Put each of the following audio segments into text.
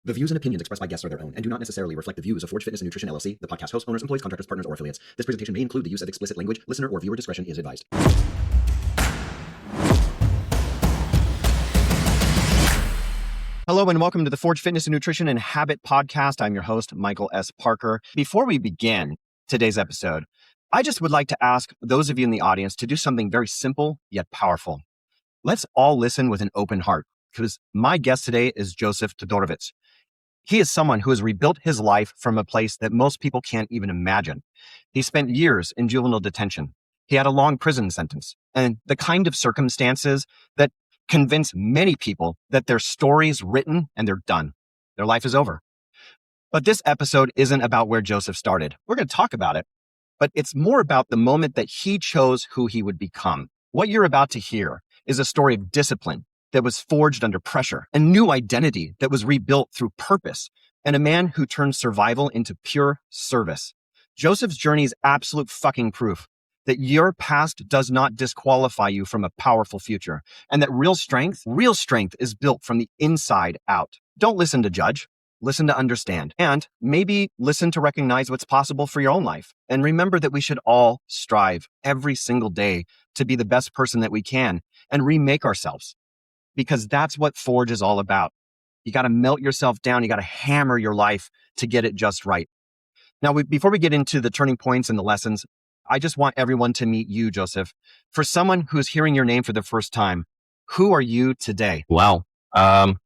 The views and opinions expressed by guests are their own and do not necessarily reflect the views of Forge Fitness and Nutrition LLC, the podcast hosts, owners, employees, contractors, partners, or affiliates. This presentation may include the use of explicit language. Listener or viewer discretion is advised. Hello and welcome to the Forge Fitness and Nutrition and Habit podcast. I'm your host, Michael S. Parker. Before we begin today's episode, I just would like to ask those of you in the audience to do something very simple yet powerful. Let's all listen with an open heart, because my guest today is Josif Todorovits. He is someone who has rebuilt his life from a place that most people can't even imagine. He spent years in juvenile detention. He had a long prison sentence and the kind of circumstances that convince many people that their story's written and they're done. Their life is over. But this episode isn't about where Josif started. We're going to talk about it, but it's more about the moment that he chose who he would become. What you're about to hear is a story of discipline that was forged under pressure, a new identity that was rebuilt through purpose, and a man who turned survival into pure service. Josif's journey is absolute fucking proof that your past does not disqualify you from a powerful future, and that real strength is built from the inside out. Don't listen to judge, listen to understand, and maybe listen to recognize what's possible for your own life. And remember that we should all strive every single day to be the best person that we can and remake ourselves, because that's what Forge is all about. You got to melt yourself down. You got to hammer your life to get it just right. Now, before we get into the turning points and the lessons, I just want everyone to meet you, Josif. For someone who's hearing your name for the first time, who are you today? Wow. I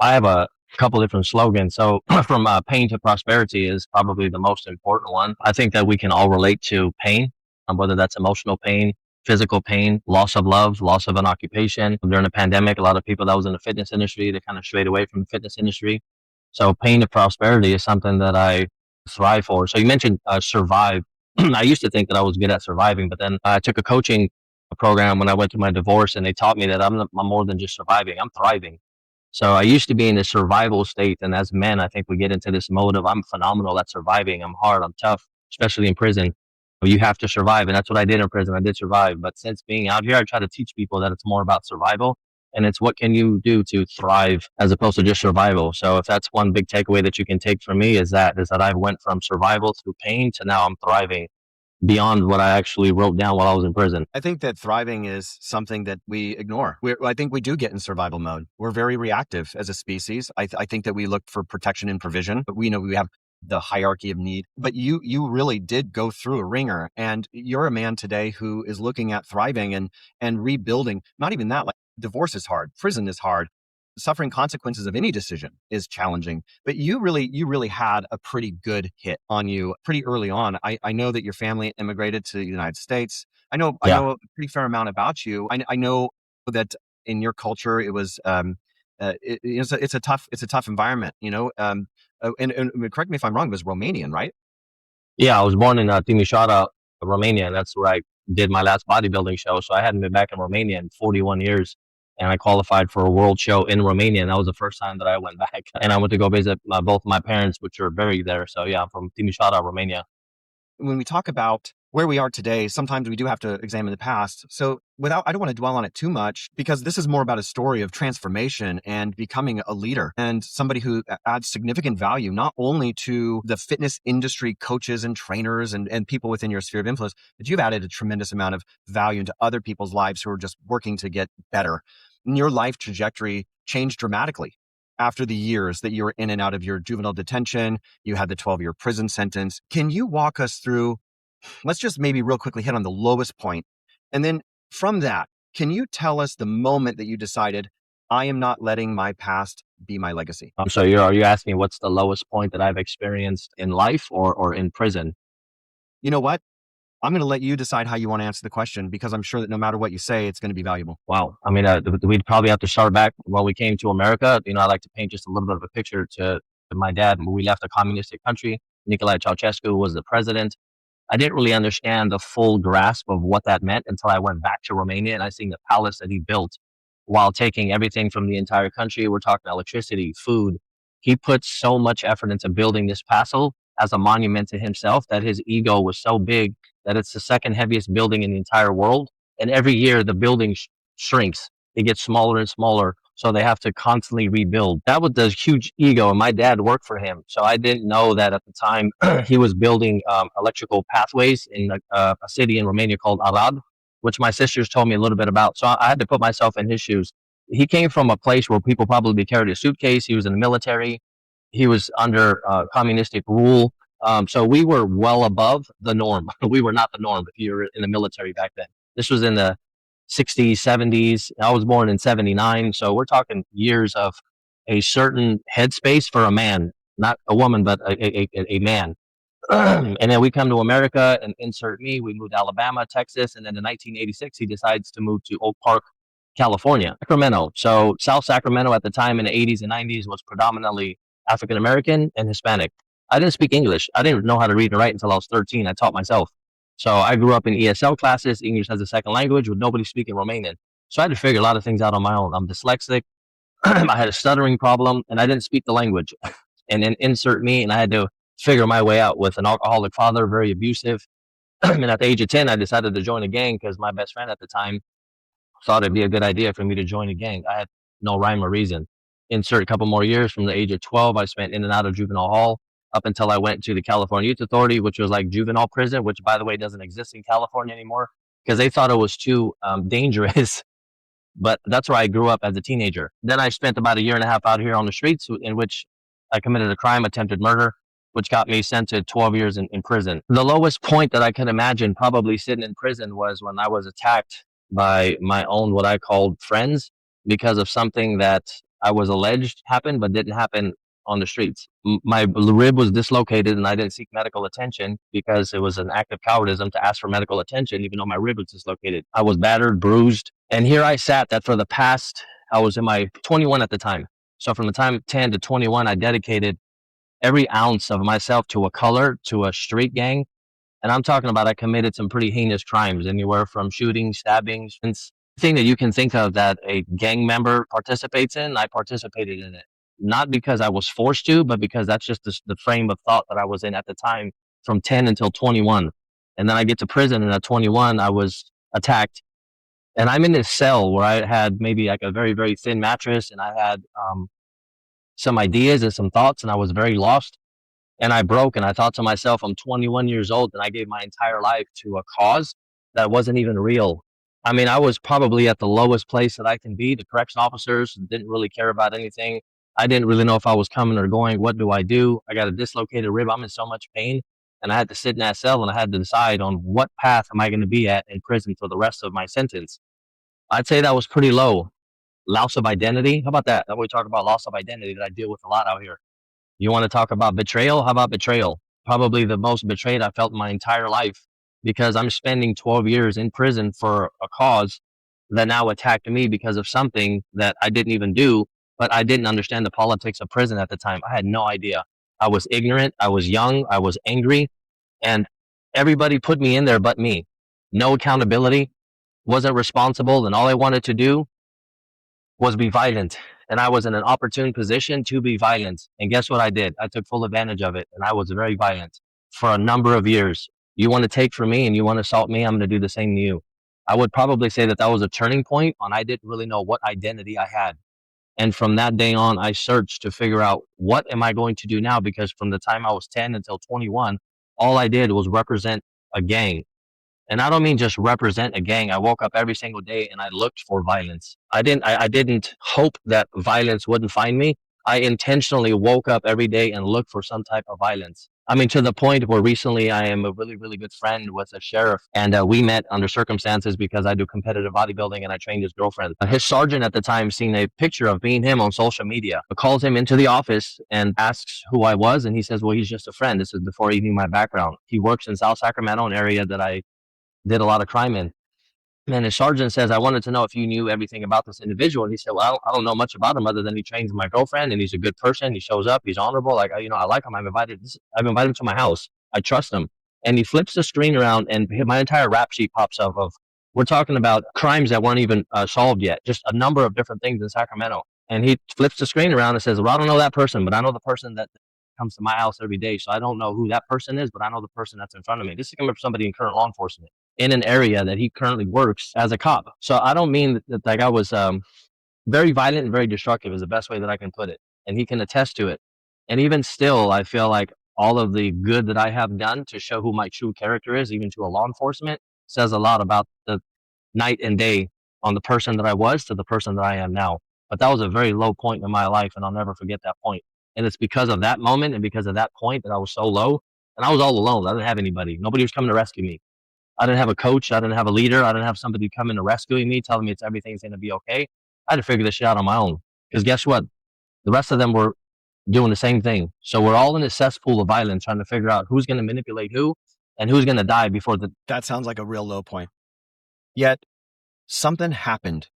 have a couple different slogans. So from pain to prosperity is probably the most important one. I think that we can all relate to pain, whether that's emotional pain, physical pain, loss of love, loss of an occupation. During the pandemic, a lot of people that was in the fitness industry, they kind of strayed away from the fitness industry. So pain to prosperity is something that I thrive for. So you mentioned survive. I used to think that I was good at surviving, but then I took a coaching program when I went through my divorce, and they taught me that I'm more than just surviving, I'm thriving. So I used to be in this survival state. And as men, I think we get into this mode of I'm phenomenal at surviving. I'm hard, I'm tough, especially in prison. You have to survive. And that's what I did in prison. I did survive. But since being out here, I try to teach people that it's more about survival. And it's what can you do to thrive as opposed to just survival. So if that's one big takeaway that you can take from me is that I went from survival through pain to now I'm thriving beyond what I actually wrote down while I was in prison. I think that thriving is something that we ignore. I think we do get in survival mode. We're very reactive as a species. I think that we look for protection and provision, but we know we have the hierarchy of need. But you really did go through a ringer, and you're a man today who is looking at thriving and rebuilding. Not even that, like divorce is hard, prison is hard, suffering consequences of any decision is challenging. But you really had a pretty good hit on you pretty early on. I know that your family immigrated to the United States. I know a pretty fair amount about you. I know that in your culture it was it's a tough environment, you know. And correct me if I'm wrong, it was Romanian, right? Yeah, I was born in Timișoara, Romania, and that's where I did my last bodybuilding show. So I hadn't been back in Romania in 41 years, and I qualified for a world show in Romania, and that was the first time that I went back. And I went to go visit both my parents, which are buried there. So yeah, I'm from Timișoara, Romania. When we talk about where we are today, sometimes we do have to examine the past. So I don't want to dwell on it too much, because this is more about a story of transformation and becoming a leader and somebody who adds significant value, not only to the fitness industry coaches and trainers and people within your sphere of influence, but you've added a tremendous amount of value into other people's lives who are just working to get better. And your life trajectory changed dramatically after the years that you were in and out of your juvenile detention. You had the 12-year prison sentence. Can you walk us through, let's just maybe real quickly hit on the lowest point. And then from that, can you tell us the moment that you decided, I am not letting my past be my legacy? So are you asking me what's the lowest point that I've experienced in life or in prison? You know what? I'm going to let you decide how you want to answer the question, because I'm sure that no matter what you say, it's going to be valuable. Wow. I mean, we'd probably have to start back when we came to America. You know, I like to paint just a little bit of a picture to my dad. When we left a communistic country, Nicolae Ceausescu was the president. I didn't really understand the full grasp of what that meant until I went back to Romania and I seen the palace that he built while taking everything from the entire country. We're talking electricity, food. He put so much effort into building this castle as a monument to himself that his ego was so big that it's the second heaviest building in the entire world. And every year the building shrinks. It gets smaller and smaller. So they have to constantly rebuild. That was the huge ego, and my dad worked for him. So I didn't know that at the time he was building electrical pathways in a city in Romania called Arad, which my sisters told me a little bit about. So I had to put myself in his shoes. He came from a place where people probably carried a suitcase. He was in the military. He was under communistic rule. So we were well above the norm. We were not the norm if you were in the military back then. This was in the 60s, 70s. I was born in 79. So we're talking years of a certain headspace for a man, not a woman, but a man. And then we come to America and insert me. We moved to Alabama, Texas. And then in 1986, he decides to move to Oak Park, California, Sacramento. So South Sacramento at the time in the 80s and 90s was predominantly African-American and Hispanic. I didn't speak English. I didn't know how to read and write until I was 13. I taught myself. So I grew up in ESL classes, English as a second language, with nobody speaking Romanian. So I had to figure a lot of things out on my own. I'm dyslexic. I had a stuttering problem, and I didn't speak the language. And then insert me, and I had to figure my way out with an alcoholic father, very abusive. And at the age of 10, I decided to join a gang because my best friend at the time thought it'd be a good idea for me to join a gang. I had no rhyme or reason. Insert a couple more years. From the age of 12, I spent in and out of juvenile hall up until I went to the California Youth Authority, which was like juvenile prison, which, by the way, doesn't exist in California anymore because they thought it was too dangerous. But that's where I grew up as a teenager. Then I spent about a year and a half out here on the streets, in which I committed a crime, attempted murder, which got me sent to 12 years in prison. The lowest point that I could imagine probably sitting in prison was when I was attacked by my own, what I called friends, because of something that I was alleged happened, but didn't happen on the streets. My rib was dislocated and I didn't seek medical attention because it was an act of cowardism to ask for medical attention, even though my rib was dislocated. I was battered, bruised. And here I sat that for the past, I was in my 21 at the time. So from the time of 10 to 21, I dedicated every ounce of myself to a color, to a street gang. And I'm talking about I committed some pretty heinous crimes, anywhere from shootings, stabbings, thing that you can think of that a gang member participates in. I participated in it. Not because I was forced to, but because that's just the frame of thought that I was in at the time from 10 until 21. And then I get to prison, and at 21, I was attacked. And I'm in this cell where I had maybe like a very, very thin mattress, and I had some ideas and some thoughts, and I was very lost. And I broke, and I thought to myself, I'm 21 years old, and I gave my entire life to a cause that wasn't even real. I mean, I was probably at the lowest place that I can be. The correction officers didn't really care about anything. I didn't really know if I was coming or going. What do? I got a dislocated rib. I'm in so much pain. And I had to sit in that cell, and I had to decide on what path am I going to be at in prison for the rest of my sentence. I'd say that was pretty low. Loss of identity. How about that? That we talk about loss of identity that I deal with a lot out here. You want to talk about betrayal? How about betrayal? Probably the most betrayed I felt in my entire life, because I'm spending 12 years in prison for a cause that now attacked me because of something that I didn't even do, but I didn't understand the politics of prison at the time. I had no idea. I was ignorant. I was young. I was angry, and everybody put me in there but me. No accountability, wasn't responsible, and all I wanted to do was be violent. And I was in an opportune position to be violent. And guess what I did? I took full advantage of it, and I was very violent for a number of years. You want to take from me and you want to assault me, I'm going to do the same to you. I would probably say that was a turning point when I didn't really know what identity I had. And from that day on, I searched to figure out, what am I going to do now? Because from the time I was 10 until 21, all I did was represent a gang. And I don't mean just represent a gang. I woke up every single day and I looked for violence. I didn't hope that violence wouldn't find me. I intentionally woke up every day and looked for some type of violence. I mean, to the point where recently I am a really, really good friend with a sheriff, and we met under circumstances because I do competitive bodybuilding and I trained his girlfriend. His sergeant at the time seen a picture of me and him on social media, calls him into the office and asks who I was. And he says, well, he's just a friend. This is before he knew my background. He works in South Sacramento, an area that I did a lot of crime in. And his sergeant says, I wanted to know if you knew everything about this individual. And he said, well, I don't know much about him other than he trains my girlfriend and he's a good person. He shows up. He's honorable. Like, I like him. I've invited him to my house. I trust him. And he flips the screen around and my entire rap sheet pops up of, we're talking about crimes that weren't even solved yet. Just a number of different things in Sacramento. And he flips the screen around and says, well, I don't know that person, but I know the person that comes to my house every day. So I don't know who that person is, but I know the person that's in front of me. This is coming from somebody in current law enforcement in an area that he currently works as a cop. So I don't mean that like I was very violent and very destructive is the best way that I can put it. And he can attest to it. And even still, I feel like all of the good that I have done to show who my true character is, even to a law enforcement, says a lot about the night and day on the person that I was to the person that I am now. But that was a very low point in my life, and I'll never forget that point. And it's because of that moment and because of that point that I was so low, and I was all alone. I didn't have anybody. Nobody was coming to rescue me. I didn't have a coach. I didn't have a leader. I didn't have somebody coming to rescuing me, telling me everything's going to be okay. I had to figure this shit out on my own. Because guess what? The rest of them were doing the same thing. So we're all in a cesspool of violence trying to figure out who's going to manipulate who and who's going to die before the... That sounds like a real low point. Yet something happened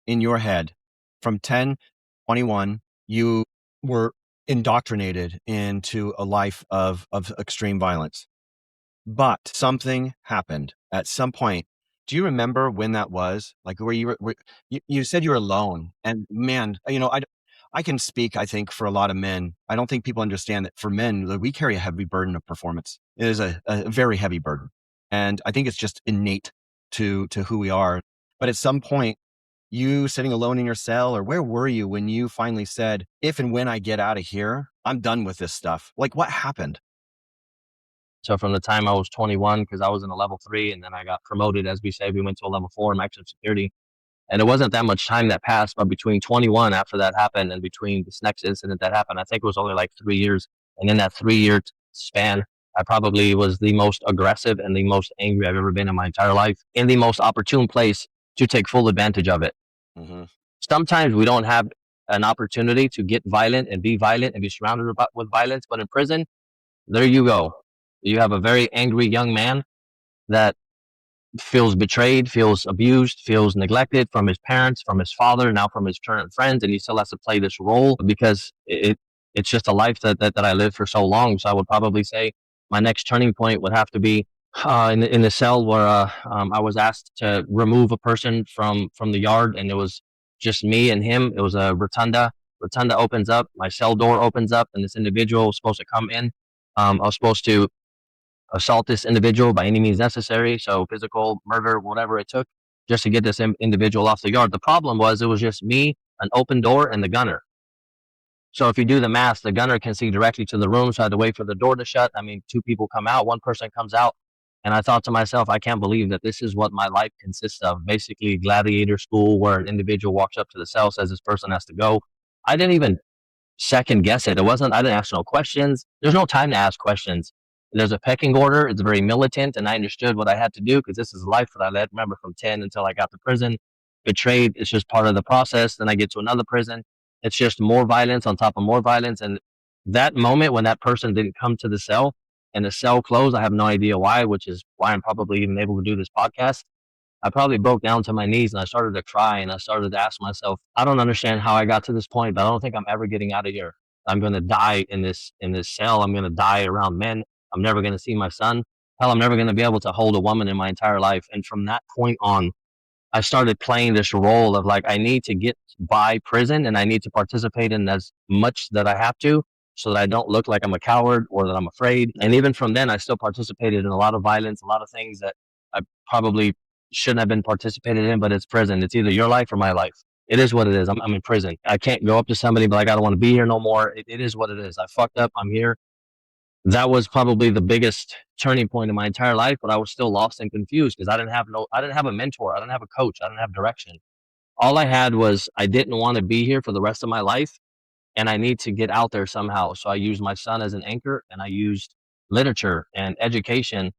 in your head from 10, 21. You were indoctrinated into a life of extreme violence. But something happened at some point. Do you remember when that was? Like where you were, you said you were alone, and man, I can speak, I think, for a lot of men. I don't think people understand that for men, we carry a heavy burden of performance. It is a very heavy burden. And I think it's just innate to who we are. But at some point, you sitting alone in your cell, or where were you when you finally said, if and when I get out of here, I'm done with this stuff? Like what happened? So from the time I was 21, because I was in a level 3, and then I got promoted, as we say, we went to a level 4 in maximum security. And it wasn't that much time that passed, but between 21 after that happened and between this next incident that happened, I think it was only like 3 years. And in that 3-year span, I probably was the most aggressive and the most angry I've ever been in my entire life, in the most opportune place to take full advantage of it. Mm-hmm. Sometimes we don't have an opportunity to get violent and be surrounded with violence, but in prison, there you go. You have a very angry young man that feels betrayed, feels abused, feels neglected from his parents, from his father, now from his current friends, and he still has to play this role because it's just a life that I lived for so long. So I would probably say my next turning point would have to be in the cell where I was asked to remove a person from the yard, and it was just me and him. It was a rotunda. Rotunda opens up, my cell door opens up, and this individual was supposed to come in. I was supposed to assault this individual by any means necessary, so physical, murder, whatever it took, just to get this individual off the yard. The problem was it was just me, an open door, and the gunner. So if you do the math, the gunner can see directly to the room, so I had to wait for the door to shut. I mean, 2 people come out, 1 person comes out, and I thought to myself, I can't believe that this is what my life consists of. Basically, gladiator school, where an individual walks up to the cell, says this person has to go. I didn't even second guess it. I didn't ask no questions. There's no time to ask questions. There's a pecking order. It's very militant, and I understood what I had to do because this is the life that I led. Remember, from 10 until I got to prison. Betrayed, it's just part of the process. Then I get to another prison. It's just more violence on top of more violence. And that moment when that person didn't come to the cell and the cell closed, I have no idea why, which is why I'm probably even able to do this podcast. I probably broke down to my knees and I started to cry, and I started to ask myself, I don't understand how I got to this point, but I don't think I'm ever getting out of here. I'm going to die in this cell. I'm going to die around men. I'm never going to see my son. Hell, I'm never going to be able to hold a woman in my entire life. And from that point on, I started playing this role of like, I need to get by prison and I need to participate in as much that I have to so that I don't look like I'm a coward or that I'm afraid. And even from then, I still participated in a lot of violence, a lot of things that I probably shouldn't have been participated in, but it's prison. It's either your life or my life. It is what it is. I'm in prison. I can't go up to somebody and be like, I don't want to be here no more. It is what it is. I fucked up. I'm here. That was probably the biggest turning point in my entire life, but I was still lost and confused because I didn't have a mentor. I didn't have a coach. I didn't have direction. All I had was I didn't want to be here for the rest of my life, and I need to get out there somehow. So I used my son as an anchor, and I used literature and education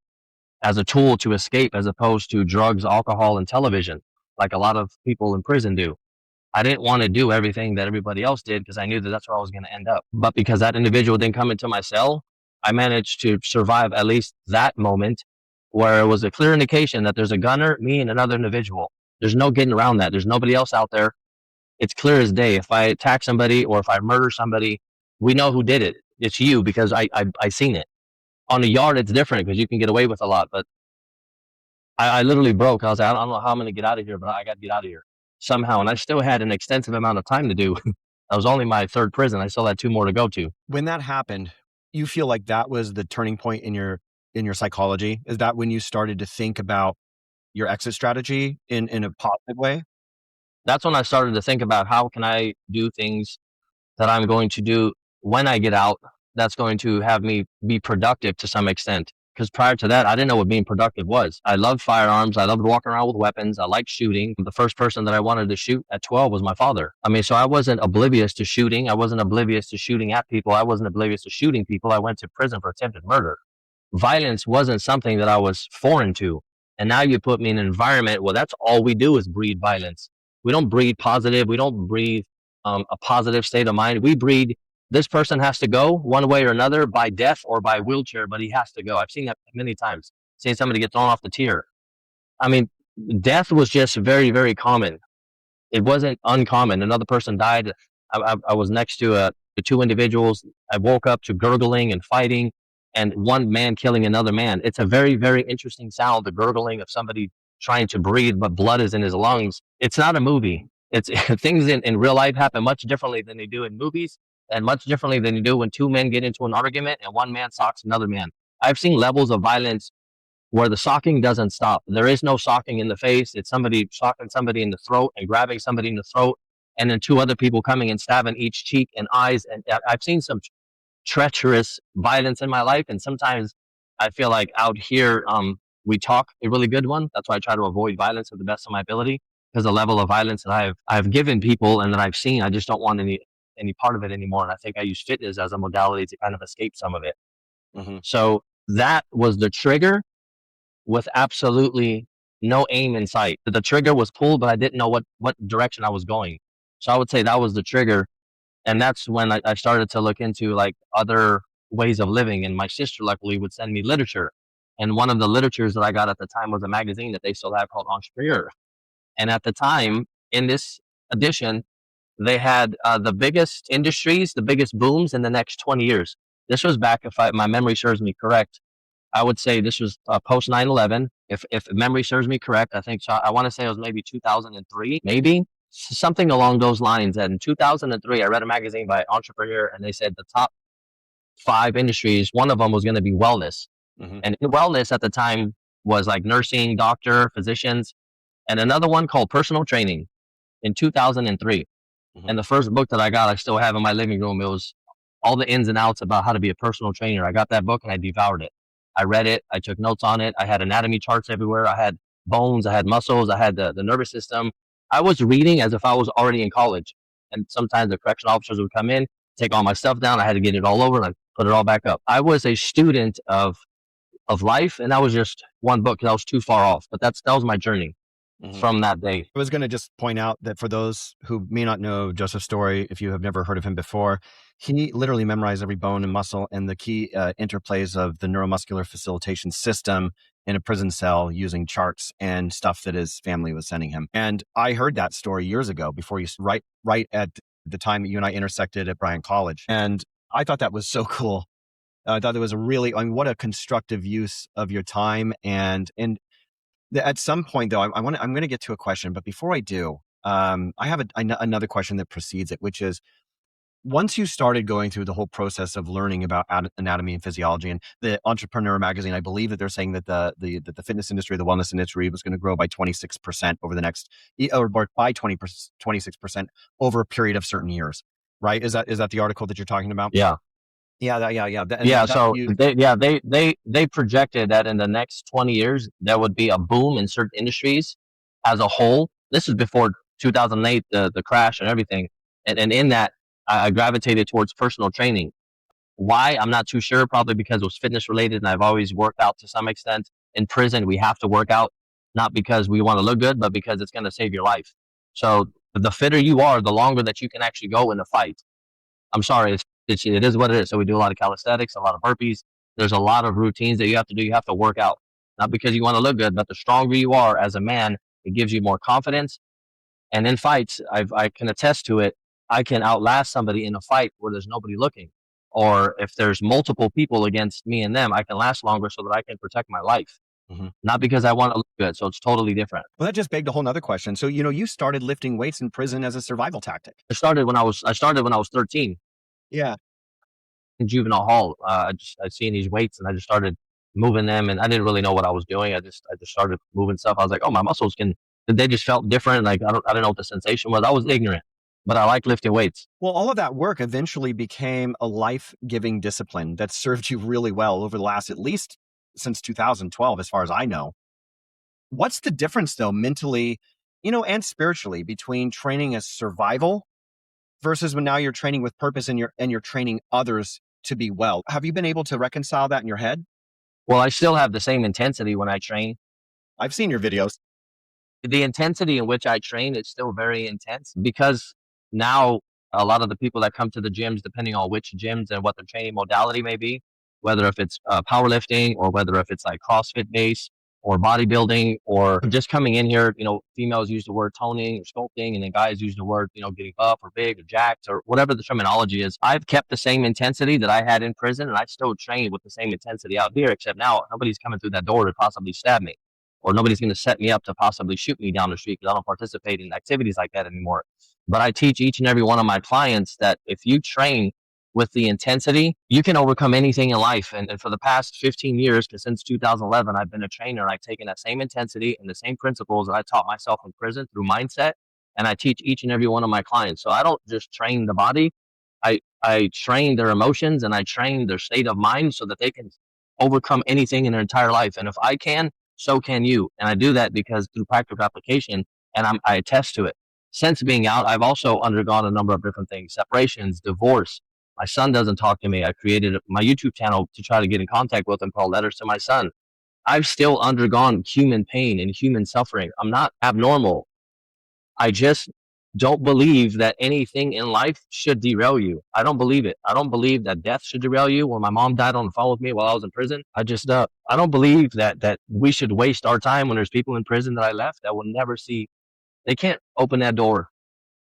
as a tool to escape, as opposed to drugs, alcohol, and television, like a lot of people in prison do. I didn't want to do everything that everybody else did because I knew that that's where I was going to end up. But because that individual didn't come into my cell, I managed to survive at least that moment where it was a clear indication that there's a gunner, me, and another individual. There's no getting around that. There's nobody else out there. It's clear as day. If I attack somebody or if I murder somebody, we know who did it. It's you because I seen it. On the yard, it's different because you can get away with a lot. But I literally broke. I was like, I don't know how I'm going to get out of here, but I got to get out of here somehow. And I still had an extensive amount of time to do. That was only my 3rd prison. I still had 2 more to go to. When that happened, you feel like that was the turning point in your psychology? Is that when you started to think about your exit strategy in a positive way? that's when I started to think about how can I do things that I'm going to do when I get out that's going to have me be productive to some extent. Because prior to that, I didn't know what being productive was. I loved firearms. I loved walking around with weapons. I liked shooting. The first person that I wanted to shoot at 12 was my father. I mean, so I wasn't oblivious to shooting. I wasn't oblivious to shooting at people. I wasn't oblivious to shooting people. I went to prison for attempted murder. Violence wasn't something that I was foreign to. And now you put me in an environment where that's all we do is breed violence. We don't breed positive. We don't breed a positive state of mind. We breed this person has to go one way or another by death or by wheelchair, but he has to go. I've seen that many times. Seen somebody get thrown off the tier. I mean, death was just very, very common. It wasn't uncommon. Another person died. I was next to two individuals. I woke up to gurgling and fighting, and one man killing another man. It's a very, very interesting sound, the gurgling of somebody trying to breathe, but blood is in his lungs. It's not a movie. It's things in real life happen much differently than they do in movies, and much differently than you do when two men get into an argument and one man socks another man. I've seen levels of violence where the socking doesn't stop. There is no socking in the face. It's somebody socking somebody in the throat and grabbing somebody in the throat, and then two other people coming and stabbing each cheek and eyes. And I've seen some treacherous violence in my life, and sometimes I feel like out here we talk a really good one. That's why I try to avoid violence to the best of my ability, because the level of violence that I've given people and that I've seen, I just don't want any part of it anymore. And I think I use fitness as a modality to kind of escape some of it. Mm-hmm. So that was the trigger, with absolutely no aim in sight. The trigger was pulled, but I didn't know what direction I was going. So I would say that was the trigger. And that's when I started to look into like other ways of living. And my sister luckily would send me literature. And one of the literatures that I got at the time was a magazine that they still have called Entrepreneur. And at the time, in this edition, they had the biggest industries, the biggest booms in the next 20 years. This was back, if my memory serves me correct, I would say this was post 9/11. If memory serves me correct, I think so. I want to say it was maybe 2003, maybe something along those lines. And in 2003, I read a magazine by Entrepreneur, and they said the top 5 industries, one of them was going to be wellness. Mm-hmm. And wellness at the time was like nursing, doctor, physicians, and another one called personal training in 2003. Mm-hmm. And the first book that I got, I still have in my living room. It was all the ins and outs about how to be a personal trainer. I got that book and I devoured it. I read it. I took notes on it. I had anatomy charts everywhere. I had bones. I had muscles. I had the nervous system. I was reading as if I was already in college. And sometimes the correction officers would come in, take all my stuff down. I had to get it all over and I put it all back up. I was a student of life, and that was just one book because I was too far off. But that was my journey. Mm-hmm. From that day. I was going to just point out that for those who may not know Josif's story, if you have never heard of him before, he literally memorized every bone and muscle and the key interplays of the neuromuscular facilitation system in a prison cell using charts and stuff that his family was sending him. And I heard that story years ago, before you right at the time that you and I intersected at Bryan College. And I thought that was so cool. I thought it was what a constructive use of your time. And at some point, though, I'm going to get to a question, but before I do, I have another question that precedes it, which is, once you started going through the whole process of learning about anatomy and physiology, and the Entrepreneur magazine, I believe that they're saying that the fitness industry, the wellness industry, was going to grow by 26% over the next, or by 26% over a period of certain years, right? Is that the article that you're talking about? Yeah. Yeah. So they projected that in the next 20 years there would be a boom in certain industries as a whole. This is before 2008, the crash and everything. And in that, I gravitated towards personal training. Why? I'm not too sure. Probably because it was fitness related, and I've always worked out to some extent. In prison, we have to work out, not because we want to look good, but because it's going to save your life. So the fitter you are, the longer that you can actually go in a fight. I'm sorry, it is what it is. So we do a lot of calisthenics, a lot of burpees. There's a lot of routines that you have to do. You have to work out, not because you want to look good, but the stronger you are as a man, it gives you more confidence. And in fights, I can attest to it. I can outlast somebody in a fight where there's nobody looking. Or if there's multiple people against me and them, I can last longer so that I can protect my life. Mm-hmm. Not because I want to look good. So it's totally different. Well, that just begged a whole nother question. So, you started lifting weights in prison as a survival tactic. I started when I was 13. Yeah. In juvenile hall, I seen these weights and I just started moving them, and I didn't really know what I was doing. I just started moving stuff. I was like, oh, my muscles can They just felt different. Like, I don't know what the sensation was. I was ignorant, but I like lifting weights. Well, all of that work eventually became a life-giving discipline that served you really well over the last, at least since 2012, as far as I know. What's the difference though, mentally, and spiritually, between training as survival versus when now you're training with purpose and you're training others to be well? Have you been able to reconcile that in your head? Well, I still have the same intensity when I train. I've seen your videos. The intensity in which I train is still very intense because now a lot of the people that come to the gyms, depending on which gyms and what the training modality may be, whether if it's powerlifting or whether if it's like CrossFit based or bodybuilding or just coming in here, females use the word toning or sculpting, and then guys use the word, getting buff or big or jacked or whatever the terminology is. I've kept the same intensity that I had in prison, and I still train with the same intensity out here, except now nobody's coming through that door to possibly stab me, or nobody's going to set me up to possibly shoot me down the street because I don't participate in activities like that anymore. But I teach each and every one of my clients that if you train with the intensity, you can overcome anything in life. And for the past 15 years, because since 2011, I've been a trainer, and I've taken that same intensity and the same principles that I taught myself in prison through mindset, and I teach each and every one of my clients. So I don't just train the body, I train their emotions, and I train their state of mind so that they can overcome anything in their entire life. And if I can, so can you. And I do that because through practical application, and I attest to it. Since being out, I've also undergone a number of different things: separations, divorce. My son doesn't talk to me. I created my YouTube channel to try to get in contact with him, called Letters to My Son. I've still undergone human pain and human suffering. I'm not abnormal. I just don't believe that anything in life should derail you. I don't believe it. I don't believe that death should derail you. When my mom died on the phone with me while I was in prison, I don't believe that we should waste our time when there's people in prison that I left that will never see. They can't open that door.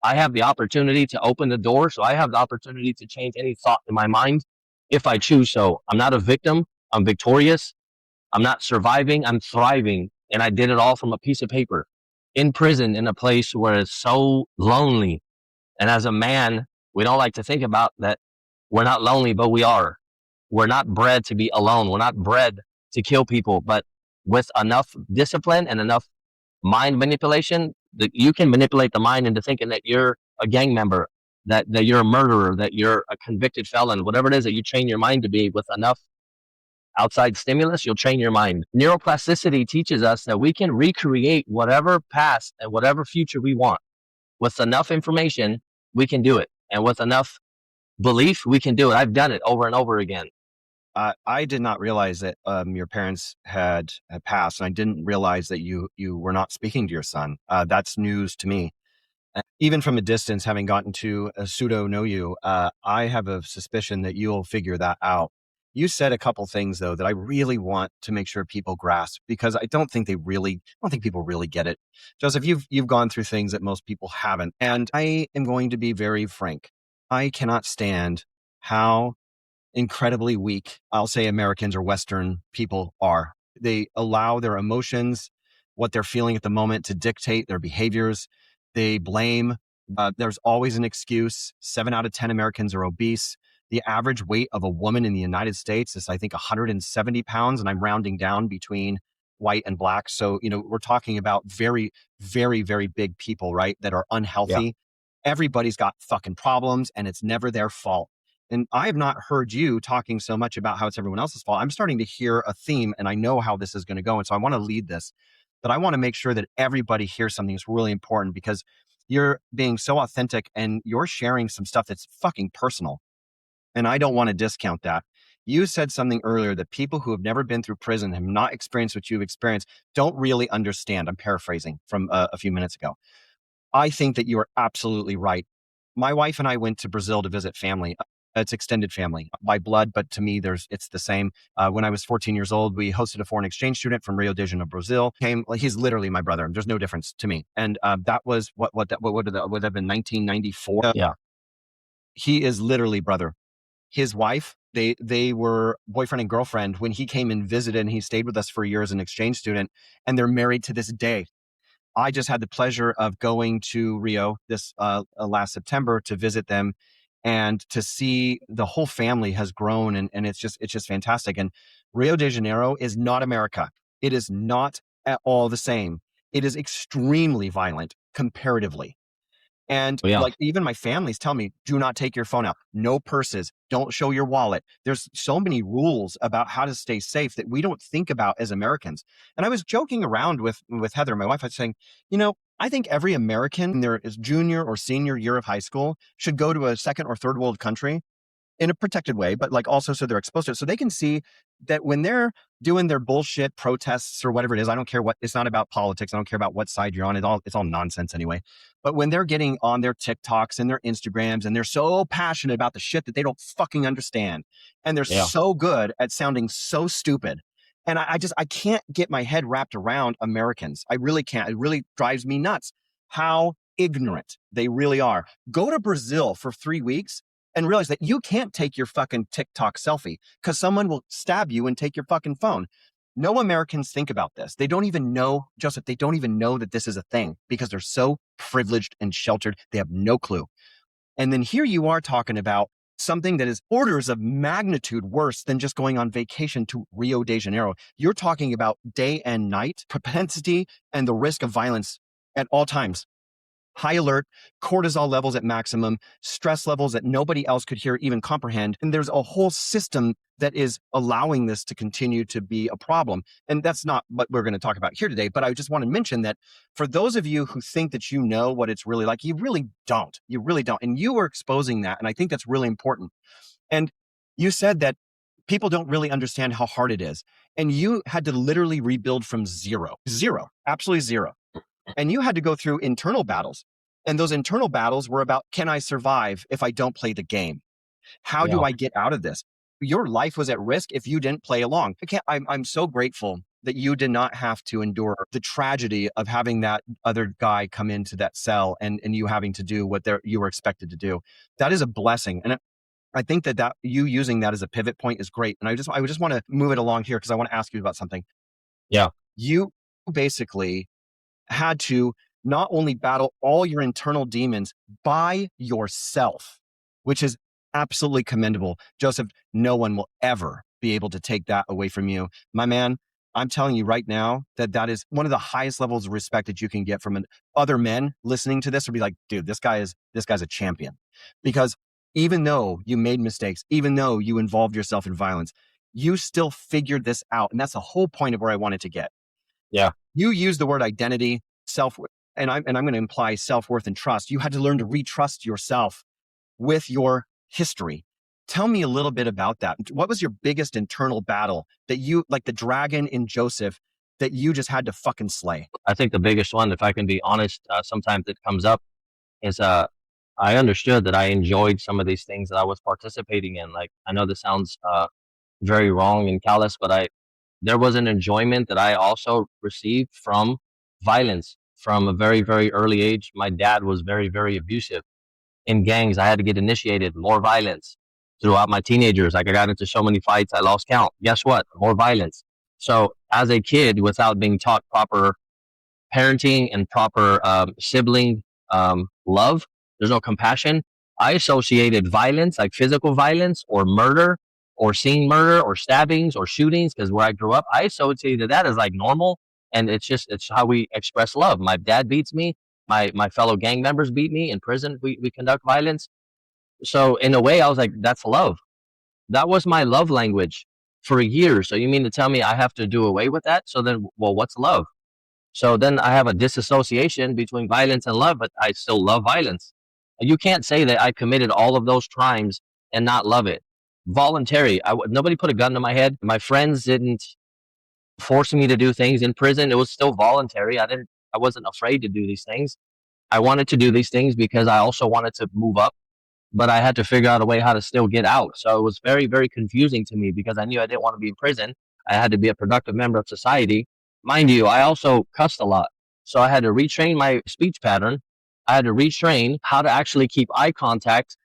I have the opportunity to open the door, so I have the opportunity to change any thought in my mind if I choose so. I'm not a victim. I'm victorious. I'm not surviving. I'm thriving. And I did it all from a piece of paper in prison, in a place where it's so lonely. And as a man, we don't like to think about that. We're not lonely, but we are. We're not bred to be alone. We're not bred to kill people, but with enough discipline and enough mind manipulation, that you can manipulate the mind into thinking that you're a gang member, that you're a murderer, that you're a convicted felon, whatever it is that you train your mind to be. With enough outside stimulus, you'll train your mind. Neuroplasticity teaches us that we can recreate whatever past and whatever future we want. With enough information, we can do it. And with enough belief, we can do it. I've done it over and over again. I did not realize that your parents had passed, and I didn't realize that you were not speaking to your son. That's news to me. Even from a distance, having gotten to pseudo know you, I have a suspicion that you'll figure that out. You said a couple things though that I really want to make sure people grasp, because I don't think people really get it. Joseph, you've gone through things that most people haven't, and I am going to be very frank. I cannot stand how incredibly weak, I'll say, Americans or Western people are. They allow their emotions, what they're feeling at the moment, to dictate their behaviors. They blame. There's always an excuse. 7 out of 10 Americans are obese. The average weight of a woman in the United States is, I think, 170 pounds, and I'm rounding down between white and black. So, we're talking about very, very, very big people, right, that are unhealthy. Yeah. Everybody's got fucking problems, and it's never their fault. And I have not heard you talking so much about how it's everyone else's fault. I'm starting to hear a theme, and I know how this is going to go. And so I want to lead this, but I want to make sure that everybody hears something that's really important, because you're being so authentic and you're sharing some stuff that's fucking personal. And I don't want to discount that. You said something earlier that people who have never been through prison, have not experienced what you've experienced, don't really understand. I'm paraphrasing from a few minutes ago. I think that you are absolutely right. My wife and I went to Brazil to visit family. It's extended family by blood, but to me, it's the same. When I was 14 years old, we hosted a foreign exchange student from Rio de Janeiro, Brazil. He's literally my brother. There's no difference to me. And that was what would have been 1994. Yeah. He is literally brother. His wife, they were boyfriend and girlfriend when he came and visited, and he stayed with us for a year as an exchange student, and they're married to this day. I just had the pleasure of going to Rio this last September to visit them, and to see the whole family has grown, and it's just fantastic. And Rio de Janeiro is not America. It is not at all the same. It is extremely violent comparatively. And Yeah. like even my families tell me, do not take your phone out, no purses, don't show your wallet. There's so many rules about how to stay safe that we don't think about as Americans. And I was joking around with Heather, my wife. I was saying, I think every American in their junior or senior year of high school should go to a second or third world country in a protected way, but like also so they're exposed to it. So they can see that when they're doing their bullshit protests or whatever it is, I don't care what, it's not about politics. I don't care about what side you're on. It's all nonsense anyway. But when they're getting on their TikToks and their Instagrams and they're so passionate about the shit that they don't fucking understand. And they're so good at sounding so stupid. And I can't get my head wrapped around Americans. I really can't. It really drives me nuts how ignorant they really are. Go to Brazil for 3 weeks and realize that you can't take your fucking TikTok selfie because someone will stab you and take your fucking phone. No Americans think about this. They don't even know, Joseph, they don't even know that this is a thing because they're so privileged and sheltered. They have no clue. And then here you are talking about something that is orders of magnitude worse than just going on vacation to Rio de Janeiro. You're talking about day and night propensity and the risk of violence at all times. High alert, cortisol levels at maximum, stress levels that nobody else could hear, even comprehend. And there's a whole system that is allowing this to continue to be a problem. And that's not what we're going to talk about here today. But I just want to mention that for those of you who think that you know what it's really like, you really don't. You really don't. And you are exposing that. And I think that's really important. And you said that people don't really understand how hard it is. And you had to literally rebuild from zero, absolutely zero. And you had to go through internal battles. And those internal battles were about, can I survive if I don't play the game? How do I get out of this? Your life was at risk if you didn't play along. I'm so grateful that you did not have to endure the tragedy of having that other guy come into that cell and you having to do what you were expected to do. That is a blessing. And I think that you using that as a pivot point is great. And I just want to move it along here because I want to ask you about something. Yeah. You basically had to not only battle all your internal demons by yourself, which is absolutely commendable. Joseph, no one will ever be able to take that away from you. My man, I'm telling you right now that is one of the highest levels of respect that you can get from other men listening to this would be like, dude, this guy's a champion. Because even though you made mistakes, even though you involved yourself in violence, you still figured this out. And that's the whole point of where I wanted to get. Yeah. You use the word identity, self-worth, and I'm going to imply self-worth and trust. You had to learn to retrust yourself with your history. Tell me a little bit about that. What was your biggest internal battle that you, like the dragon in Josif, that you just had to fucking slay? I think the biggest one, if I can be honest, sometimes it comes up is I understood that I enjoyed some of these things that I was participating in. Like, I know this sounds very wrong and callous, but there was an enjoyment that I also received from violence from a very, very early age. My dad was very, very abusive. In gangs, I had to get initiated, more violence. Throughout my teenagers, like I got into so many fights, I lost count. Guess what? More violence. So as a kid, without being taught proper parenting and proper sibling love, there's no compassion. I associated violence, like physical violence or murder or seeing murder or stabbings or shootings, because where I grew up, I associated that as like normal. And it's how we express love. My dad beats me. My fellow gang members beat me. In prison, we conduct violence. So in a way, I was like, that's love. That was my love language for years. So you mean to tell me I have to do away with that? So then, well, what's love? So then I have a disassociation between violence and love, but I still love violence. You can't say that I committed all of those crimes and not love it. Voluntary. Nobody put a gun to my head. My friends didn't force me to do things in prison. It was still voluntary. I wasn't afraid to do these things. I wanted to do these things because I also wanted to move up, but I had to figure out a way how to still get out. So it was very, very confusing to me because I knew I didn't want to be in prison. I had to be a productive member of society. Mind you, I also cussed a lot. So I had to retrain my speech pattern. I had to retrain how to actually keep eye contact.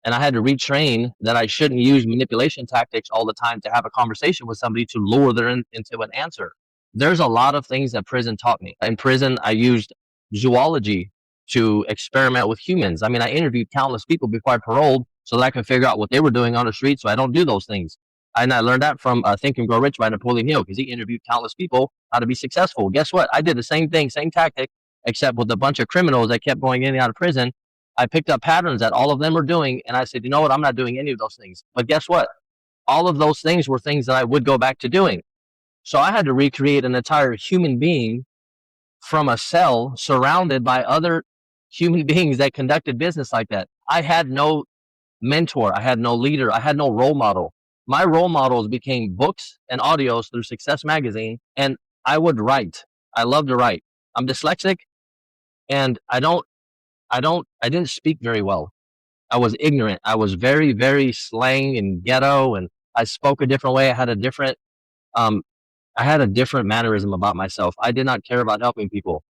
And I had to retrain that I shouldn't use manipulation tactics all the time to have a conversation with somebody to lure them into an answer. There's a lot of things that prison taught me. In prison, I used zoology to experiment with humans. I mean, I interviewed countless people before I paroled so that I could figure out what they were doing on the street so I don't do those things. And I learned that from Think and Grow Rich by Napoleon Hill, because he interviewed countless people how to be successful. Guess what? I did the same thing, same tactic, except with a bunch of criminals that kept going in and out of prison. I picked up patterns that all of them were doing, and I said, you know what? I'm not doing any of those things. But guess what? All of those things were things that I would go back to doing. So I had to recreate an entire human being from a cell surrounded by other human beings that conducted business like that. I had no mentor. I had no leader. I had no role model. My role models became books and audios through Success Magazine, and I would write. I love to write. I'm dyslexic, and I didn't speak very well. I was ignorant. I was very, very slang and ghetto, and I spoke a different way. Um, I had a different mannerism about myself. I did not care about helping people.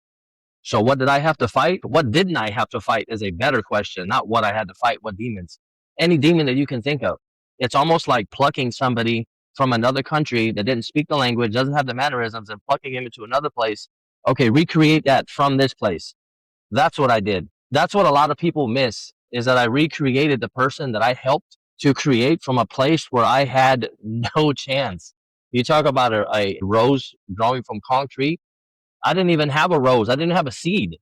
So what did I have to fight? What didn't I have to fight is a better question, not what I had to fight, what demons. Any demon that you can think of. It's almost like plucking somebody from another country that didn't speak the language, doesn't have the mannerisms, and plucking him into another place. Okay, recreate that from this place. That's what I did. That's what a lot of people miss, is that I recreated the person that I helped to create from a place where I had no chance. You talk about a rose growing from concrete. I didn't even have a rose. I didn't have a seed.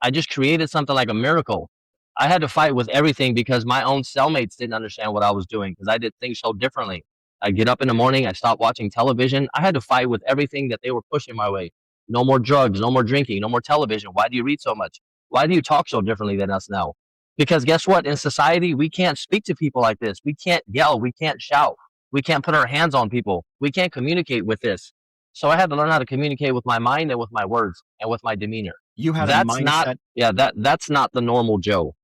I just created something like a miracle. I had to fight with everything because my own cellmates didn't understand what I was doing, because I did things so differently. I get up in the morning, I stopped watching television. I had to fight with everything that they were pushing my way. No more drugs, no more drinking, no more television. Why do you read so much? Why do you talk so differently than us now? Because guess what? In society, we can't speak to people like this. We can't yell. We can't shout. We can't put our hands on people. We can't communicate with this. So I had to learn how to communicate with my mind and with my words and with my demeanor. You had That's a mindset. not, yeah, that's not the normal Joe.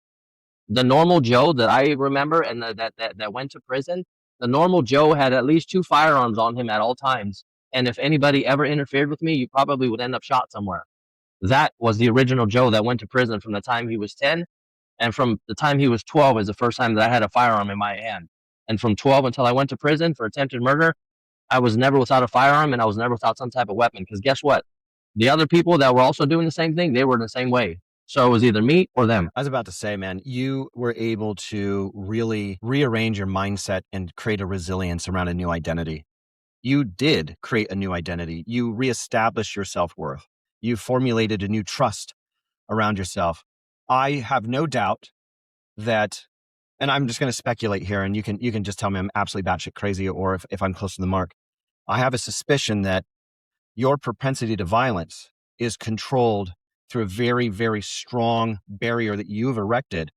The normal Joe that I remember and that went to prison, the normal Joe had at least 2 firearms on him at all times. And if anybody ever interfered with me, you probably would end up shot somewhere. That was the original Joe that went to prison from the time he was 10. And from the time he was 12 is the first time that I had a firearm in my hand. And from 12 until I went to prison for attempted murder, I was never without a firearm, and I was never without some type of weapon. Because guess what? The other people that were also doing the same thing, they were the same way. So it was either me or them. I was about to say, man, you were able to really rearrange your mindset and create a resilience around a new identity. You did create a new identity. You reestablished your self-worth. You formulated a new trust around yourself. I have no doubt that, and I'm just going to speculate here, and you can just tell me I'm absolutely batshit crazy, or if I'm close to the mark. I have a suspicion that your propensity to violence is controlled through a very, very strong barrier that you've erected,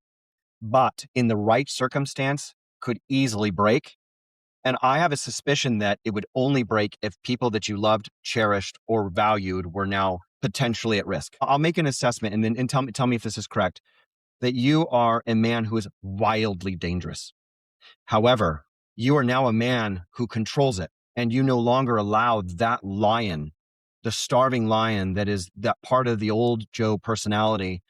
but in the right circumstance could easily break. And I have a suspicion that it would only break if people that you loved, cherished, or valued were now potentially at risk. I'll make an assessment and tell me if this is correct, that you are a man who is wildly dangerous. However, you are now a man who controls it, and you no longer allow that lion, the starving lion that is that part of the old Joe personality,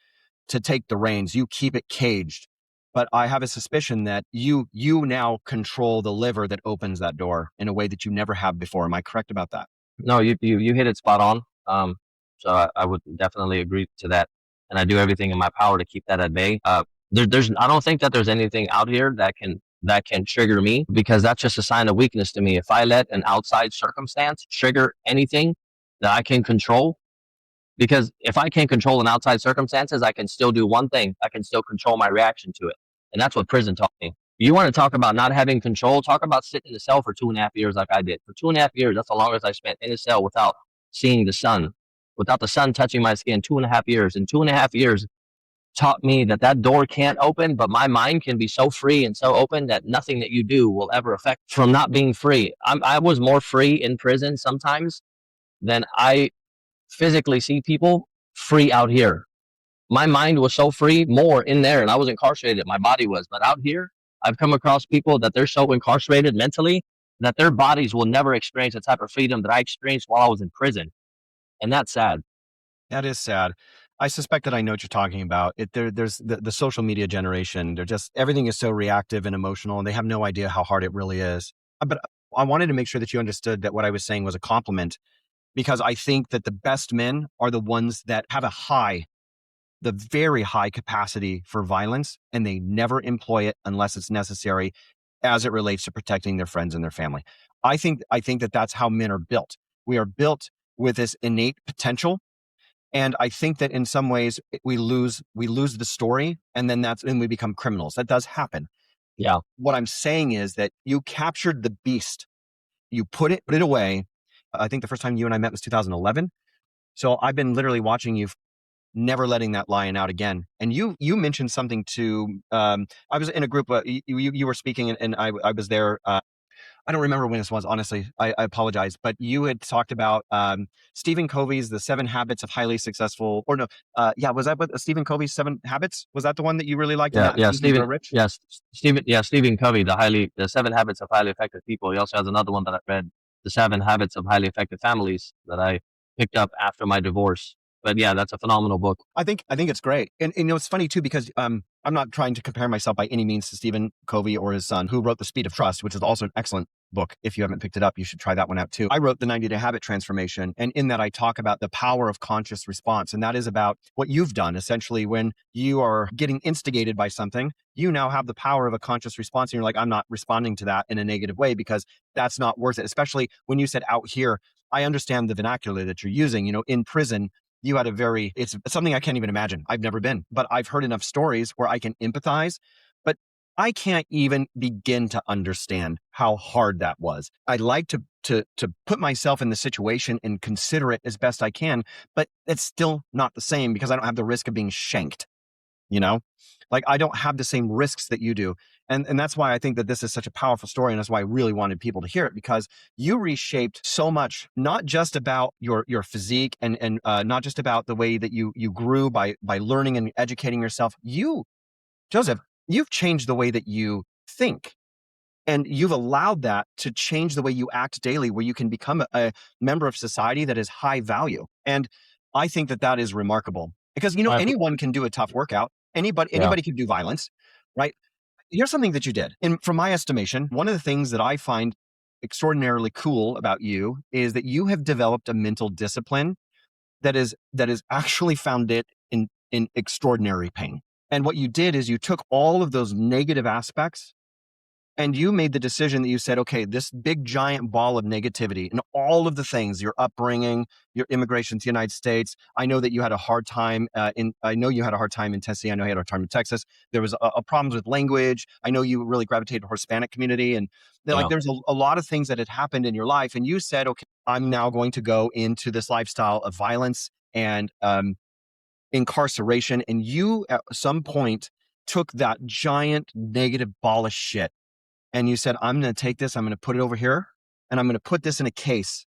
to take the reins. You keep it caged. But I have a suspicion that you now control the liver that opens that door in a way that you never have before. Am I correct about that? No, you hit it spot on. So I would definitely agree to that. And I do everything in my power to keep that at bay. I don't think that there's anything out here that can trigger me, because that's just a sign of weakness to me. If I let an outside circumstance trigger anything that I can control, because if I can't control an outside circumstances, I can still do one thing. I can still control my reaction to it. And that's what prison taught me. You want to talk about not having control? Talk about sitting in the cell for 2.5 years like I did. For 2.5 years, that's the longest I spent in a cell without seeing the sun, without the sun touching my skin. 2.5 years. And 2.5 years taught me that door can't open, but my mind can be so free and so open that nothing that you do will ever affect from not being free. I was more free in prison sometimes than I physically see people free out here. My mind was so free more in there, and I was incarcerated. My body was. But out here, I've come across people that they're so incarcerated mentally that their bodies will never experience the type of freedom that I experienced while I was in prison. And that's sad. That is sad. I suspect that I know what you're talking about. There's the social media generation. Everything is so reactive and emotional, and they have no idea how hard it really is. But I wanted to make sure that you understood that what I was saying was a compliment, because I think that the best men are the ones that have the very high capacity for violence, and they never employ it unless it's necessary. as it relates to protecting their friends and their family. I think that that's how men are built. We are built with this innate potential. And I think that in some ways we lose the story, and then we become criminals. That does happen. Yeah. What I'm saying is that you captured the beast. You put it away. I think the first time you and I met was 2011. So I've been literally watching you, never letting that lion out again. And you mentioned something to, I was in a group, you were speaking, and I was there. I don't remember when this was, honestly. I apologize. But you had talked about Stephen Covey's The 7 Habits of Highly Successful, or no, was that what Stephen Covey's 7 Habits? Was that the one that you really liked? Stephen, Rich? yes, Stephen Covey, the 7 Habits of Highly Effective People. He also has another one that I read, The 7 Habits of Highly Effective Families, that I picked up after my divorce. But yeah, that's a phenomenal book. I think it's great. And it's funny too, because I'm not trying to compare myself by any means to Stephen Covey or his son, who wrote The Speed of Trust, which is also an excellent book. If you haven't picked it up, you should try that one out too. I wrote The 90-Day Habit Transformation. And in that, I talk about the power of conscious response. And that is about what you've done. Essentially, when you are getting instigated by something, you now have the power of a conscious response. And you're like, I'm not responding to that in a negative way, because that's not worth it. Especially when you said out here, I understand the vernacular that you're using. In prison, you had it's something I can't even imagine. I've never been, but I've heard enough stories where I can empathize, but I can't even begin to understand how hard that was. I'd like to put myself in the situation and consider it as best I can, but it's still not the same, because I don't have the risk of being shanked. Like, I don't have the same risks that you do. And that's why I think that this is such a powerful story. And that's why I really wanted people to hear it, because you reshaped so much, not just about your physique and not just about the way that you grew by learning and educating yourself. Joseph, you've changed the way that you think. And you've allowed that to change the way you act daily, where you can become a member of society that is high value. And I think that is remarkable, because, anyone can do a tough workout. Anybody can do violence, right? Here's something that you did. And from my estimation, one of the things that I find extraordinarily cool about you is that you have developed a mental discipline that is actually founded in extraordinary pain. And what you did is you took all of those negative aspects, and you made the decision that you said, okay, this big giant ball of negativity and all of the things, your upbringing, your immigration to the United States. I know that you had a hard time in Tennessee. I know you had a hard time in Texas. There was a problems with language. I know you really gravitated to the Hispanic community, and there's a lot of things that had happened in your life. And you said, okay, I'm now going to go into this lifestyle of violence and incarceration. And you at some point took that giant negative ball of shit, and you said, I'm going to take this, I'm going to put it over here, and I'm going to put this in a case,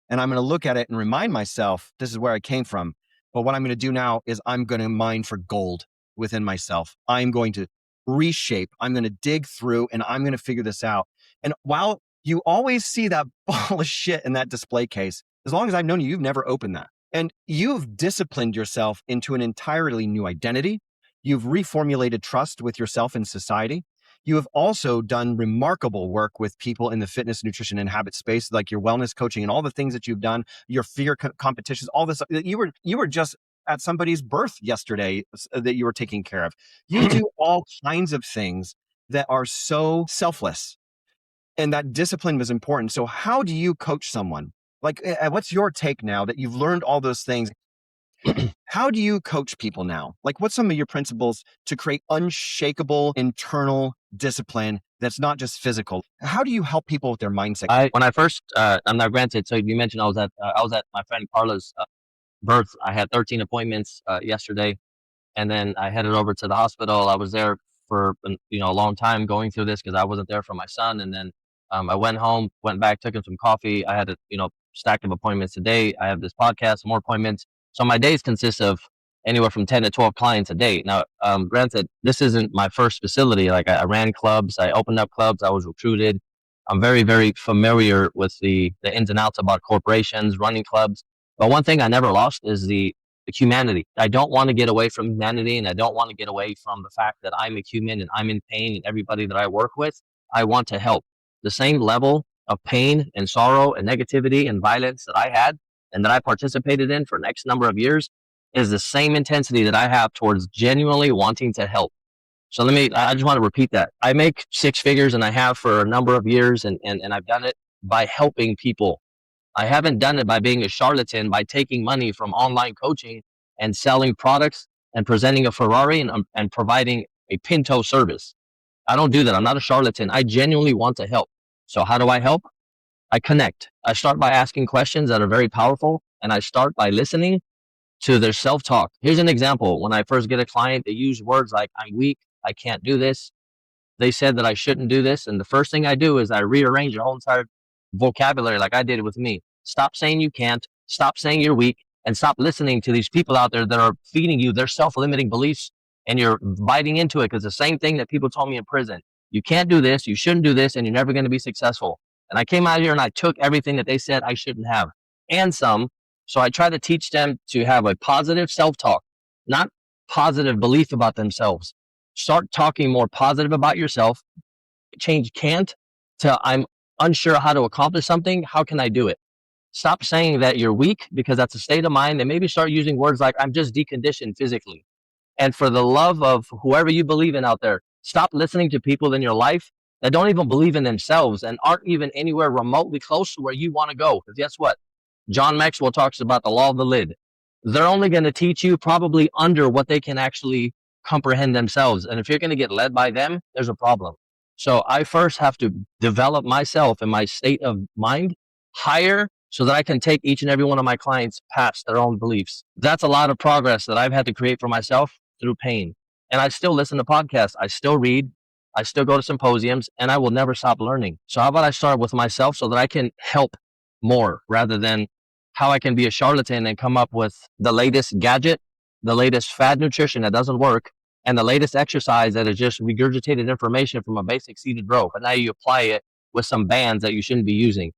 and I'm going to look at it and remind myself, this is where I came from. But what I'm going to do now is I'm going to mine for gold within myself. I'm going to reshape. I'm going to dig through, and I'm going to figure this out. And while you always see that ball of shit in that display case, as long as I've known you, you've never opened that. And you've disciplined yourself into an entirely new identity. You've reformulated trust with yourself and society. You have also done remarkable work with people in the fitness, nutrition, and habit space, like your wellness coaching and all the things that you've done, your fear competitions, all this. You were just at somebody's birth yesterday that you were taking care of. You do all kinds of things that are so selfless, and that discipline was important. So how do you coach someone? Like, what's your take now that you've learned all those things? How do you coach people now? Like, what's some of your principles to create unshakable internal discipline that's not just physical? How do you help people with their mindset? When I first, I'm not granted. So you mentioned I was at my friend Carla's birth. I had 13 appointments yesterday, and then I headed over to the hospital. I was there for a long time going through this, because I wasn't there for my son. And then I went home, went back, took him some coffee. I had a stack of appointments today. I have this podcast, more appointments. So my days consist of anywhere from 10 to 12 clients a day. Now, granted, this isn't my first facility. Like, I ran clubs, I opened up clubs, I was recruited. I'm very, very familiar with the ins and outs about corporations, running clubs. But one thing I never lost is the humanity. I don't want to get away from humanity, and I don't want to get away from the fact that I'm a human and I'm in pain, and everybody that I work with, I want to help. The same level of pain and sorrow and negativity and violence that I had and that I participated in for X number of years is the same intensity that I have towards genuinely wanting to help. So I just want to repeat that. I make six figures and I have for a number of years and I've done it by helping people. I haven't done it by being a charlatan, by taking money from online coaching and selling products and presenting a Ferrari and providing a Pinto service. I don't do that. I'm not a charlatan. I genuinely want to help. So how do I help? I connect. I start by asking questions that are very powerful, and I start by listening to their self-talk. Here's an example. When I first get a client, they use words like, I'm weak, I can't do this. They said that I shouldn't do this. And the first thing I do is I rearrange your whole entire vocabulary like I did with me. Stop saying you can't, stop saying you're weak, and stop listening to these people out there that are feeding you their self-limiting beliefs, and you're biting into it because the same thing that people told me in prison. You can't do this, you shouldn't do this, and you're never going to be successful. And I came out here and I took everything that they said I shouldn't have and some. So I try to teach them to have a positive self-talk, not positive belief about themselves. Start talking more positive about yourself. Change can't to I'm unsure how to accomplish something. How can I do it? Stop saying that you're weak because that's a state of mind, and maybe start using words like I'm just deconditioned physically. And for the love of whoever you believe in out there, stop listening to people in your life that don't even believe in themselves and aren't even anywhere remotely close to where you want to go. Because guess what? John Maxwell talks about the law of the lid. They're only going to teach you probably under what they can actually comprehend themselves. And if you're going to get led by them, there's a problem. So I first have to develop myself and my state of mind higher so that I can take each and every one of my clients past their own beliefs. That's a lot of progress that I've had to create for myself through pain. And I still listen to podcasts. I still read. I still go to symposiums, and I will never stop learning. So how about I start with myself so that I can help more rather than how I can be a charlatan and come up with the latest gadget, the latest fad nutrition that doesn't work, and the latest exercise that is just regurgitated information from a basic seated bro. But now you apply it with some bands that you shouldn't be using.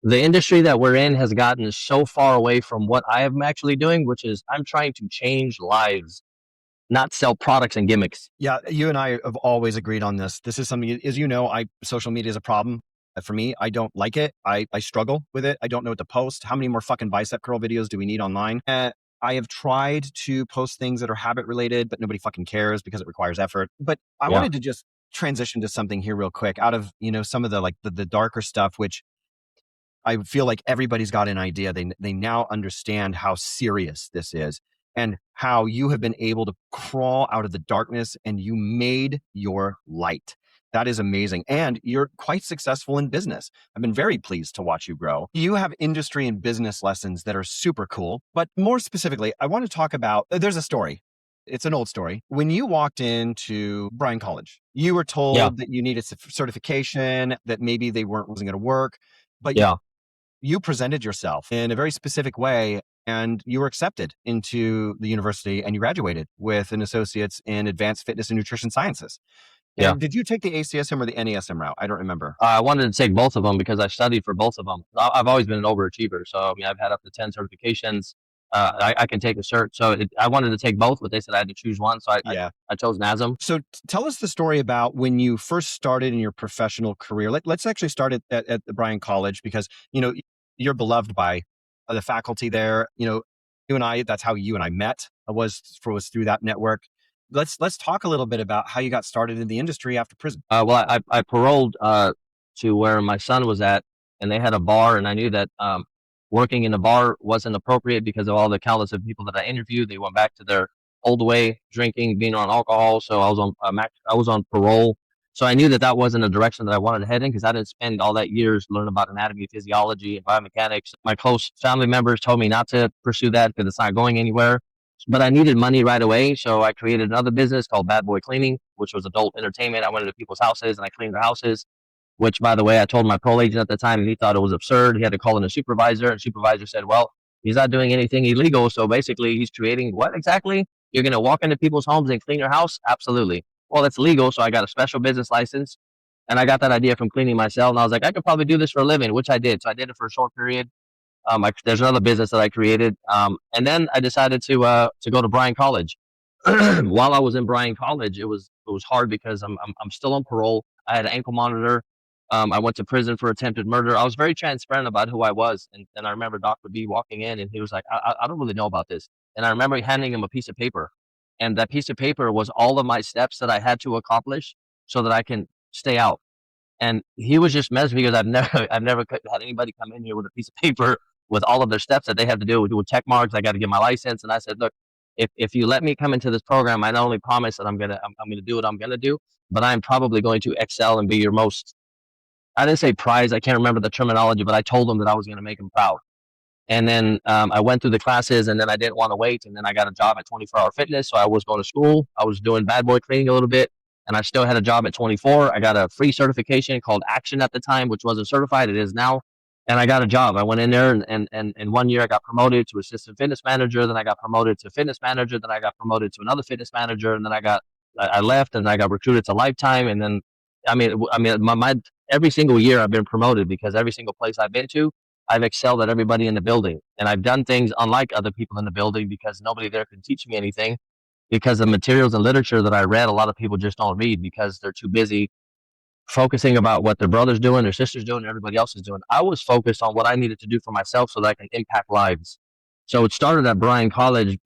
The industry that we're in has gotten so far away from what I am actually doing, which is I'm trying to change lives, not sell products and gimmicks. Yeah, you and I have always agreed on this. This is something, as you know, social media is a problem. For me, I don't like it. I struggle with it. I don't know what to post. How many more fucking bicep curl videos do we need online? I have tried to post things that are habit related, but nobody fucking cares because it requires effort. But I wanted to just transition to something here real quick out of, some of the darker stuff, which I feel like everybody's got an idea. They now understand how serious this is and how you have been able to crawl out of the darkness and you made your light. That is amazing. And you're quite successful in business. I've been very pleased to watch you grow. You have industry and business lessons that are super cool. But more specifically, I want to talk about, there's a story. It's an old story. When you walked into Bryan College, you were told that you needed certification, that maybe wasn't going to work. But you presented yourself in a very specific way and you were accepted into the university and you graduated with an associate's in advanced fitness and nutrition sciences. And did you take the ACSM or the NASM route? I don't remember. I wanted to take both of them because I studied for both of them. I've always been an overachiever. So, I've had up to 10 certifications. I can take a cert. So I wanted to take both, but they said I had to choose one. So I chose NASM. So tell us the story about when you first started in your professional career. Let's actually start at the Bryan College because, you're beloved by the faculty there. You and I, that's how you and I met, was through that network. Let's talk a little bit about how you got started in the industry after prison. Well, I paroled to where my son was at, and they had a bar, and I knew that working in a bar wasn't appropriate because of all the countless of people that I interviewed. They went back to their old way, drinking, being on alcohol. So I was on parole. So I knew that wasn't a direction that I wanted to head in because I didn't spend all that years learning about anatomy, physiology, and biomechanics. My close family members told me not to pursue that because it's not going anywhere. But I needed money right away, so I created another business called Bad Boy Cleaning, which was adult entertainment. I went into people's houses and I cleaned their houses, which, by the way, I told my parole agent at the time, and he thought it was absurd. He had to call in a supervisor, and the supervisor said, well, he's not doing anything illegal, so basically he's creating what exactly? You're going to walk into people's homes and clean your house? Absolutely. Well, that's legal, so I got a special business license, and I got that idea from cleaning myself, and I was like, I could probably do this for a living, which I did. So I did it for a short period. There's another business that I created. And then I decided to go to Bryan College. While I was in Bryan College, it was hard because I'm still on parole. I had an ankle monitor. I went to prison for attempted murder. I was very transparent about who I was. And I remember Dr. B walking in and he was like, I don't really know about this. And I remember handing him a piece of paper. And that piece of paper was all of my steps that I had to accomplish so that I can stay out. And he was just messed because I've never had anybody come in here with a piece of paper with all of their steps that they have to do with check marks. I got to get my license. And I said, look, if you let me come into this program, I not only promise that I'm gonna do what I'm gonna do, but I'm probably going to excel and be your most, I didn't say prize, I can't remember the terminology, but I told him that I was gonna make him proud. And then I went through the classes, and then I didn't want to wait. And then I got a job at 24 Hour Fitness. So I was going to school. I was doing bad boy cleaning a little bit, and I still had a job at 24. I got a free certification called Action at the time, which wasn't certified. It is now. And I got a job. I went in there, and 1 year I got promoted to assistant fitness manager. Then I got promoted to fitness manager. Then I got promoted to another fitness manager. And then I left, and I got recruited to Lifetime. And then, my every single year I've been promoted, because every single place I've been to, I've excelled at everybody in the building, and I've done things unlike other people in the building because nobody there could teach me anything, because the materials and literature that I read, a lot of people just don't read because they're too busy focusing about what their brother's doing, their sister's doing, everybody else is doing. I was focused on what I needed to do for myself so that I can impact lives. So it started at Bryan College.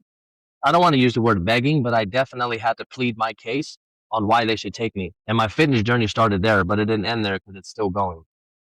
I don't want to use the word begging, but I definitely had to plead my case on why they should take me. And my fitness journey started there, but it didn't end there because it's still going.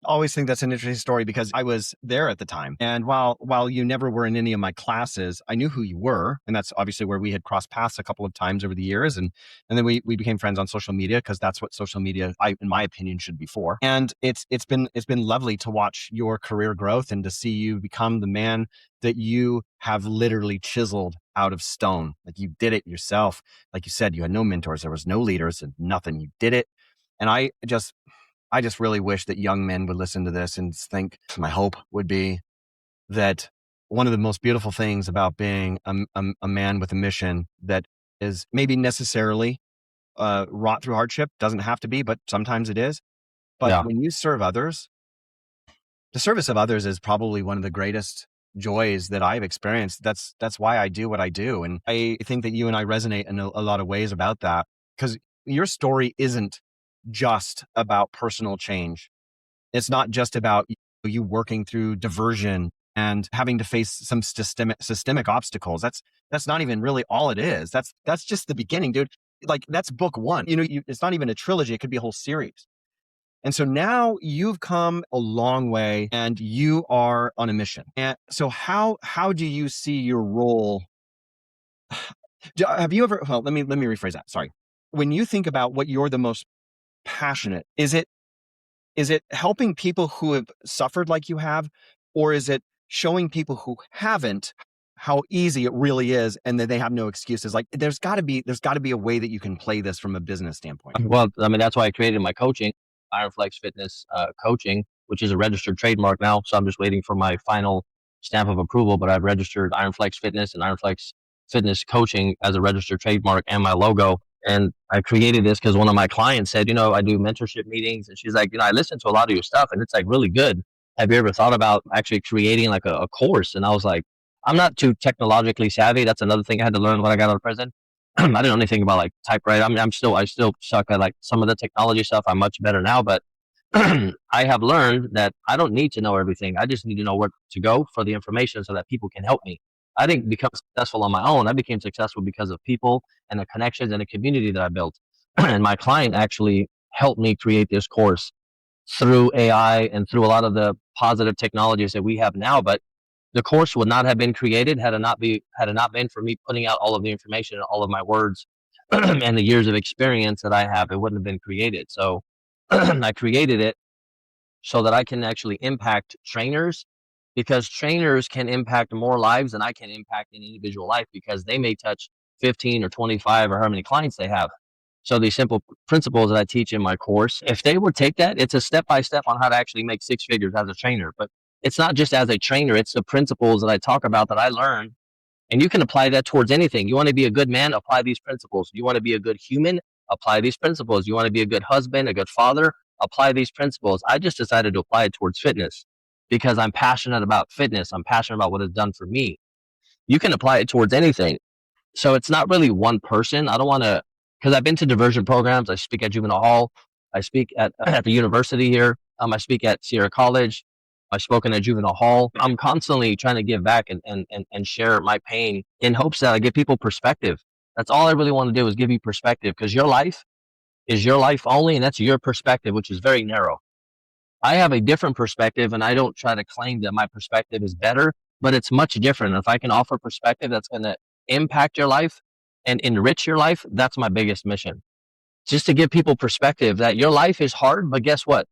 Always think that's an interesting story because I was there at the time. And while you never were in any of my classes, I knew who you were. And that's obviously where we had crossed paths a couple of times over the years. And then we became friends on social media, because that's what social media, in my opinion, should be for. And it's been lovely to watch your career growth and to see you become the man that you have literally chiseled out of stone. Like, you did it yourself. Like you said, you had no mentors. There was no leaders and nothing. You did it. And I just really wish that young men would listen to this and think, my hope would be that one of the most beautiful things about being a man with a mission that is maybe necessarily wrought through hardship, doesn't have to be, but sometimes it is. But when you serve others, the service of others is probably one of the greatest joys that I've experienced. That's why I do what I do. And I think that you and I resonate in a lot of ways about that, because your story isn't just about personal change. It's not just about you working through diversion and having to face some systemic obstacles. That's not even really all it is. That's just the beginning, dude. Like, that's book one. It's not even a trilogy. It could be a whole series. And so now you've come a long way and you are on a mission. And so how do you see your role? Have you ever, well, let me rephrase that. Sorry. When you think about what you're the most passionate, is it helping people who have suffered like you have, or is it showing people who haven't how easy it really is and that they have no excuses? Like, there's got to be a way that you can play this from a business standpoint. Well, that's why I created my coaching, Ironflex Fitness Coaching, which is a registered trademark now. So I'm just waiting for my final stamp of approval, but I've registered Ironflex Fitness and Ironflex Fitness Coaching as a registered trademark and my logo. And I created this because one of my clients said, I do mentorship meetings, and she's like, I listen to a lot of your stuff and it's like really good. Have you ever thought about actually creating like a course? And I was like, I'm not too technologically savvy. That's another thing I had to learn when I got out of prison. I didn't know anything about like typewriter. I still suck at like some of the technology stuff. I'm much better now, but I have learned that I don't need to know everything. I just need to know where to go for the information so that people can help me. I didn't become successful on my own. I became successful because of people and the connections and the community that I built. And my client actually helped me create this course through AI and through a lot of the positive technologies that we have now. But the course would not have been created had it not been for me putting out all of the information and all of my words and the years of experience that I have. It wouldn't have been created. So I created it so that I can actually impact trainers, because trainers can impact more lives than I can impact an individual life, because they may touch 15 or 25 or how many clients they have. So these simple principles that I teach in my course, if they would take that, it's a step-by-step on how to actually make six figures as a trainer. But it's not just as a trainer, it's the principles that I talk about that I learned. And you can apply that towards anything. You want to be a good man, apply these principles. You want to be a good human, apply these principles. You want to be a good husband, a good father, apply these principles. I just decided to apply it towards fitness because I'm passionate about fitness. I'm passionate about what it's done for me. You can apply it towards anything. So it's not really one person. I don't want to, because I've been to diversion programs. I speak at Juvenile Hall. I speak at the university here. I speak at Sierra College. I've spoken at Juvenile Hall. I'm constantly trying to give back and share my pain in hopes that I give people perspective. That's all I really want to do is give you perspective, because your life is your life only, and that's your perspective, which is very narrow. I have a different perspective, and I don't try to claim that my perspective is better, but it's much different. If I can offer perspective that's going to impact your life and enrich your life, that's my biggest mission. Just to give people perspective that your life is hard, but guess what?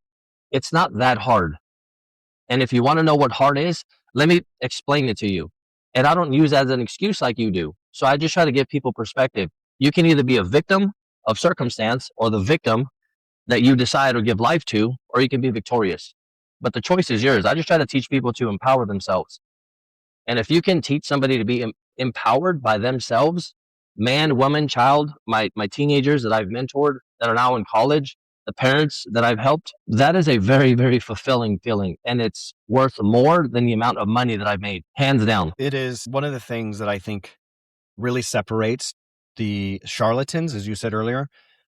It's not that hard. And if you want to know what hard is, let me explain it to you. And I don't use it as an excuse like you do. So I just try to give people perspective. You can either be a victim of circumstance or the victim that you decide or give life to, or you can be victorious. But the choice is yours. I just try to teach people to empower themselves. And if you can teach somebody to be empowered by themselves, man, woman, child, my teenagers that I've mentored that are now in college, the parents that I've helped, that is a very, very fulfilling feeling. And it's worth more than the amount of money that I've made, hands down. It is one of the things that I think really separates the charlatans, as you said earlier,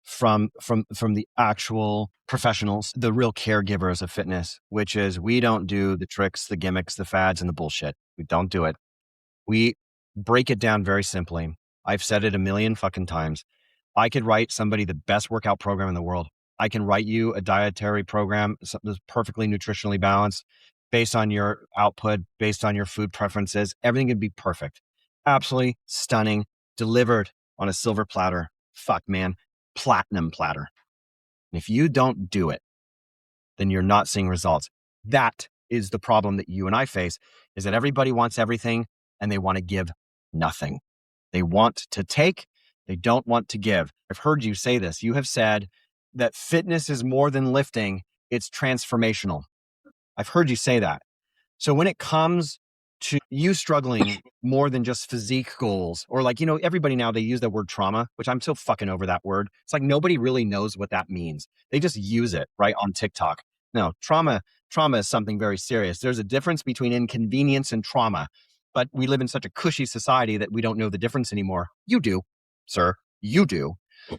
from the actual professionals, the real caregivers of fitness, which is we don't do the tricks, the gimmicks, the fads, and the bullshit. We don't do it. We break it down very simply. I've said it a million fucking times. I could write somebody the best workout program in the world. I can write you a dietary program that's perfectly nutritionally balanced based on your output, based on your food preferences. Everything could be perfect. Absolutely stunning, delivered on a silver platter. Fuck, man. Platinum platter. And if you don't do it, then you're not seeing results. That is the problem that you and I face, is that everybody wants everything and they want to give nothing. They want to take, they don't want to give. I've heard you say this. You have said that fitness is more than lifting, it's transformational. I've heard you say that. So when it comes to you struggling more than just physique goals, or like, everybody now, they use the word trauma, which I'm so fucking over that word. It's like nobody really knows what that means. They just use it right on TikTok. No, trauma is something very serious. There's a difference between inconvenience and trauma, but we live in such a cushy society that we don't know the difference anymore. You do, sir, you do.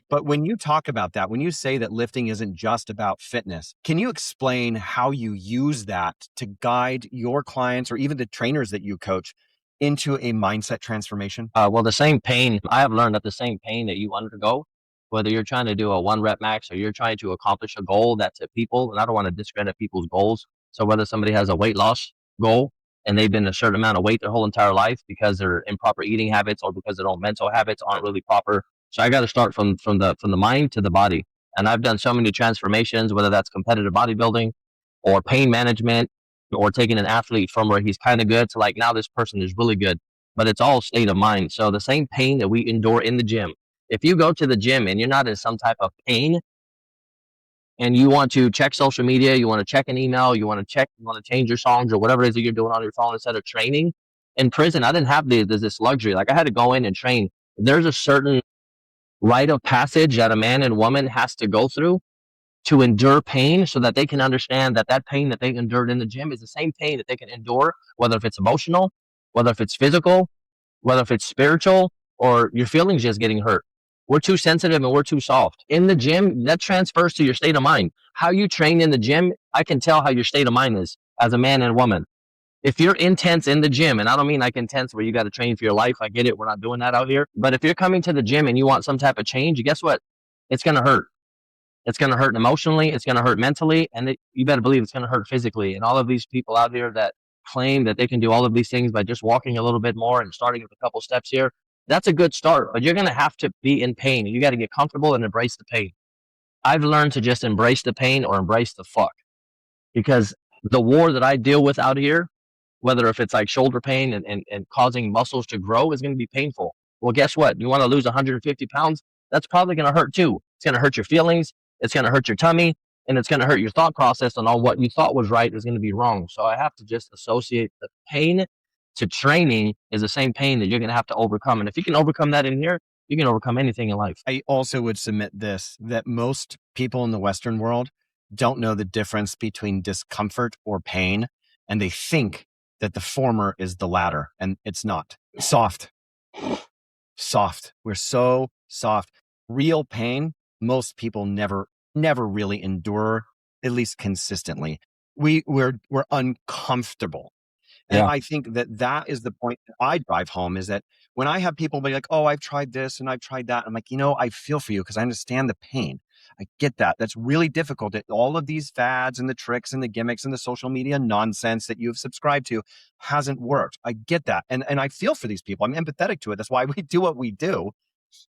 But when you talk about that, when you say that lifting isn't just about fitness, can you explain how you use that to guide your clients or even the trainers that you coach into a mindset transformation? Well, the same pain, I have learned that the same pain that you undergo, whether you're trying to do a 1 rep max or you're trying to accomplish a goal that's at people, and I don't want to discredit people's goals. So whether somebody has a weight loss goal and they've been a certain amount of weight their whole entire life because their improper eating habits or because their own mental habits aren't really proper. So I got to start from the mind to the body. And I've done so many transformations, whether that's competitive bodybuilding or pain management or taking an athlete from where he's kind of good to like, now this person is really good, but it's all state of mind. So the same pain that we endure in the gym, if you go to the gym and you're not in some type of pain and you want to check social media, you want to check an email, you want to change your songs or whatever it is that you're doing on your phone instead of training. In prison, I didn't have this luxury. Like I had to go in and train. There's a certain rite of passage that a man and woman has to go through to endure pain so that they can understand that that pain that they endured in the gym is the same pain that they can endure, whether if it's emotional, whether if it's physical, whether if it's spiritual, or your feelings just getting hurt. We're too sensitive and we're too soft. In the gym, that transfers to your state of mind. How you train in the gym, I can tell how your state of mind is as a man and woman. If you're intense in the gym, and I don't mean like intense where you got to train for your life. I get it. We're not doing that out here. But if you're coming to the gym and you want some type of change, guess what? It's going to hurt. It's going to hurt emotionally. It's going to hurt mentally. And you better believe it's going to hurt physically. And all of these people out here that claim that they can do all of these things by just walking a little bit more and starting with a couple steps here, that's a good start. But you're going to have to be in pain. You got to get comfortable and embrace the pain. I've learned to just embrace the pain or embrace the fuck. Because the war that I deal with out here, whether if it's like shoulder pain and causing muscles to grow, is going to be painful. Well, guess what? You want to lose 150 pounds? That's probably going to hurt too. It's going to hurt your feelings. It's going to hurt your tummy. And it's going to hurt your thought process on all what you thought was right is going to be wrong. So I have to just associate the pain to training is the same pain that you're going to have to overcome. And if you can overcome that in here, you can overcome anything in life. I also would submit this, that most people in the Western world don't know the difference between discomfort or pain. And they think that the former is the latter, and it's not. Soft. We're so soft. Real pain, most people never really endure, at least consistently. We're uncomfortable. And Yeah. I think that is the point that I drive home, is that when I have people be like, oh, I've tried this and I've tried that, I'm like, I feel for you because I understand the pain. I get that. That's really difficult. All of these fads and the tricks and the gimmicks and the social media nonsense that you've subscribed to hasn't worked. I get that. And I feel for these people. I'm empathetic to it. That's why we do what we do.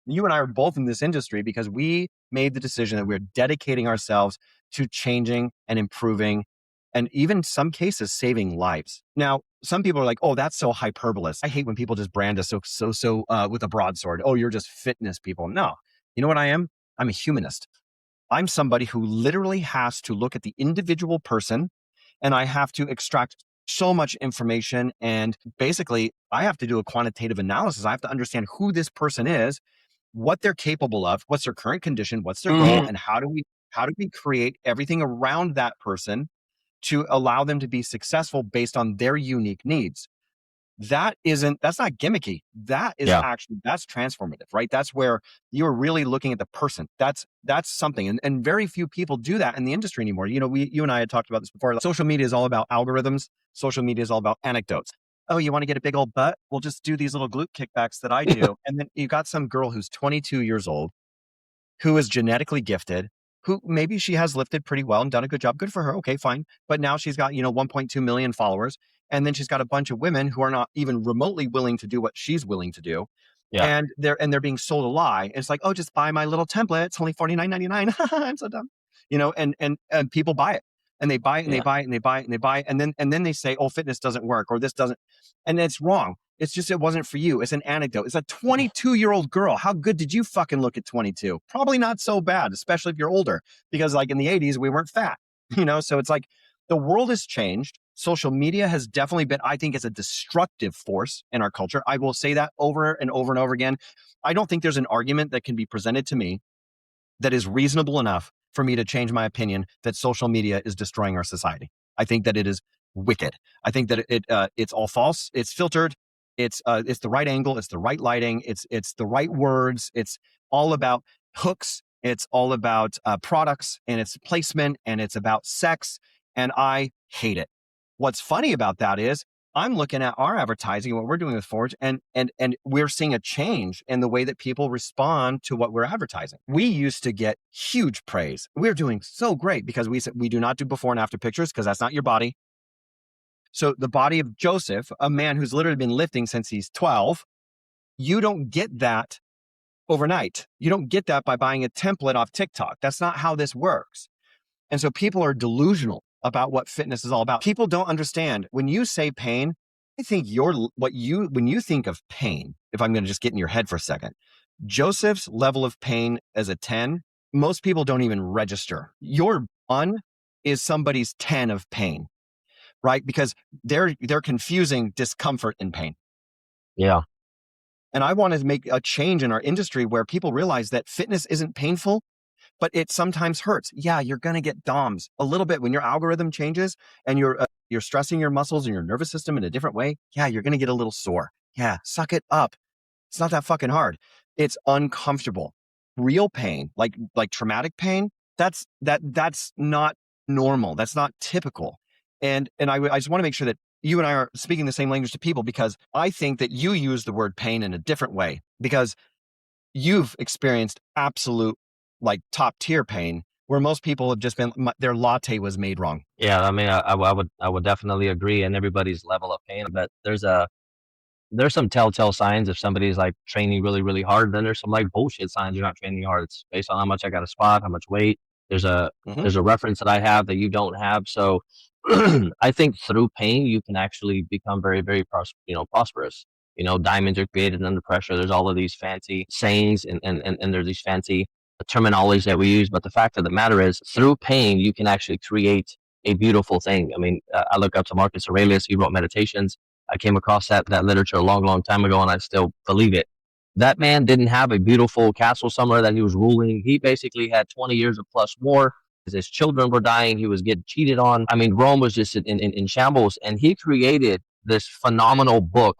You and I are both in this industry because we made the decision that we're dedicating ourselves to changing and improving, and even in some cases saving lives. Now, some people are like, oh, that's so hyperbolous. I hate when people just brand us so with a broadsword. Oh, you're just fitness people. No, you know what I am? I'm a humanist. I'm somebody who literally has to look at the individual person, and I have to extract so much information. And basically, I have to do a quantitative analysis. I have to understand who this person is, what they're capable of, what's their current condition, what's their goal, and how do we create everything around that person to allow them to be successful based on their unique needs. That's not gimmicky. That is actually, that's transformative, right? That's where you're really looking at the person. That's something. And very few people do that in the industry anymore. You and I had talked about this before. Social media is all about algorithms. Social media is all about anecdotes. Oh, you want to get a big old butt? We'll just do these little glute kickbacks that I do. And then you got some girl who's 22 years old, who is genetically gifted, who maybe she has lifted pretty well and done a good job. Good for her. Okay, fine. But now she's got, 1.2 million followers. And then she's got a bunch of women who are not even remotely willing to do what she's willing to do. Yeah. And they're being sold a lie. And it's like, oh, just buy my little template. It's only $49.99. I'm so dumb. And people buy it. And they buy it and they buy it and they buy it and they buy it. And then they say, oh, fitness doesn't work, or this doesn't. And it's wrong. It's just, it wasn't for you. It's an anecdote. It's a 22-year-old girl. How good did you fucking look at 22? Probably not so bad, especially if you're older, because like in the 80s, we weren't fat, so it's like the world has changed. Social media has definitely been, I think, is a destructive force in our culture. I will say that over and over and over again. I don't think there's an argument that can be presented to me that is reasonable enough for me to change my opinion that social media is destroying our society. I think that it is wicked. I think that it's all false. It's filtered. It's the right angle. It's the right lighting. It's the right words. It's all about hooks. It's all about products, and it's placement, and it's about sex. And I hate it. What's funny about that is I'm looking at our advertising and what we're doing with Forge, and we're seeing a change in the way that people respond to what we're advertising. We used to get huge praise. We're doing so great because we said we do not do before and after pictures because that's not your body. So the body of Josif, a man who's literally been lifting since he's 12, you don't get that overnight. You don't get that by buying a template off TikTok. That's not how this works. And so people are delusional about what fitness is all about. People don't understand. When you say pain, I think when you think of pain, if I'm going to just get in your head for a second, Josif's level of pain as a 10, most people don't even register. Your 1 is somebody's 10 of pain, right? Because they're confusing discomfort and pain. Yeah. And I want to make a change in our industry where people realize that fitness isn't painful, but it sometimes hurts. Yeah, you're going to get DOMs a little bit when your algorithm changes and you're stressing your muscles and your nervous system in a different way. Yeah, you're going to get a little sore. Yeah, suck it up. It's not that fucking hard. It's uncomfortable. Real pain, like traumatic pain, that's not normal. That's not typical. And I just want to make sure that you and I are speaking the same language to people, because I think that you use the word pain in a different way, because you've experienced absolute like top tier pain where most people have just been, their latte was made wrong. Yeah. I mean, I would definitely agree in everybody's level of pain, but there's some telltale signs if somebody's like training really, really hard. Then there's some like bullshit signs you're not training hard. It's based on how much I got to squat, how much weight. There's a reference that I have that you don't have. So I think through pain, you can actually become very, very prosperous. Diamonds are created under pressure. There's all of these fancy sayings and there's these fancy terminologies that we use. But the fact of the matter is, through pain, you can actually create a beautiful thing. I mean, I look up to Marcus Aurelius. He wrote Meditations. I came across that literature a long, long time ago, and I still believe it. That man didn't have a beautiful castle somewhere that he was ruling. He basically had 20 years of plus war. His children were dying. He was getting cheated on. I mean, Rome was just in shambles, and he created this phenomenal book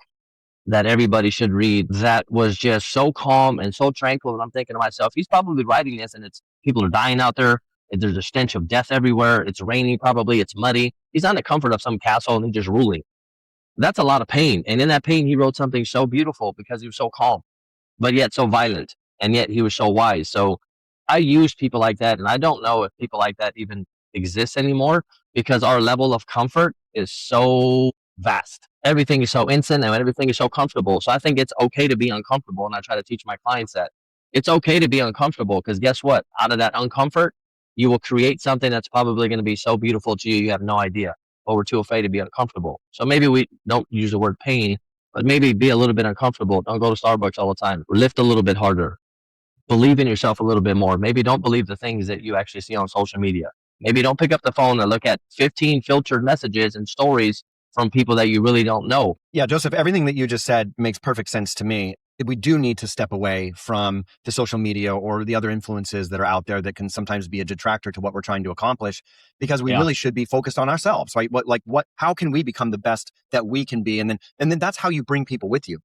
that everybody should read that was just so calm and so tranquil. And I'm thinking to myself, he's probably writing this, and people are dying out there. There's a stench of death everywhere. It's raining, probably. It's muddy. He's not in the comfort of some castle, and he's just ruling. That's a lot of pain. And in that pain, he wrote something so beautiful because he was so calm, but yet so violent. And yet he was so wise. So I use people like that. And I don't know if people like that even exist anymore because our level of comfort is so vast. Everything is so instant and everything is so comfortable. So I think it's okay to be uncomfortable. And I try to teach my clients that it's okay to be uncomfortable because guess what? Out of that uncomfort, you will create something that's probably going to be so beautiful to you, you have no idea. But we're too afraid to be uncomfortable. So maybe we don't use the word pain, but maybe be a little bit uncomfortable. Don't go to Starbucks all the time. Lift a little bit harder. Believe in yourself a little bit more. Maybe don't believe the things that you actually see on social media. Maybe don't pick up the phone and look at 15 filtered messages and stories from people that you really don't know. Yeah, Joseph, everything that you just said makes perfect sense to me. We do need to step away from the social media or the other influences that are out there that can sometimes be a detractor to what we're trying to accomplish, because we really should be focused on ourselves, right? How can we become the best that we can be? And then that's how you bring people with you.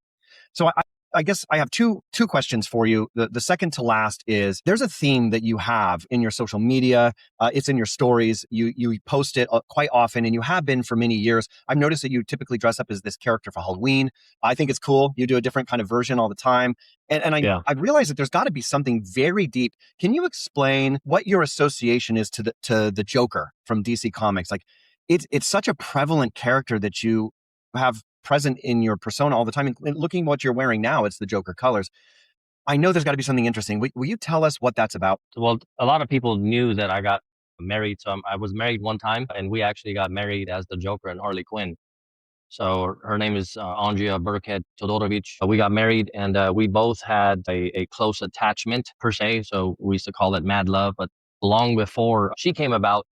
So I guess I have two questions for you. The second to last is, there's a theme that you have in your social media. It's in your stories. You post it quite often, and you have been for many years. I've noticed that you typically dress up as this character for Halloween. I think it's cool. You do a different kind of version all the time. And I realize that there's got to be something very deep. Can you explain what your association is to the Joker from DC Comics? Like, it's such a prevalent character that you have present in your persona all the time. And looking what you're wearing now, it's the Joker colors. I know there's got to be something interesting. Will you tell us what that's about? Well, a lot of people knew that I got married. So I was married one time, and we actually got married as the Joker and Harley Quinn. So her name is Andrea Burkhead Todorovits. We got married, and we both had a close attachment per se. So we used to call it mad love. But long before she came about,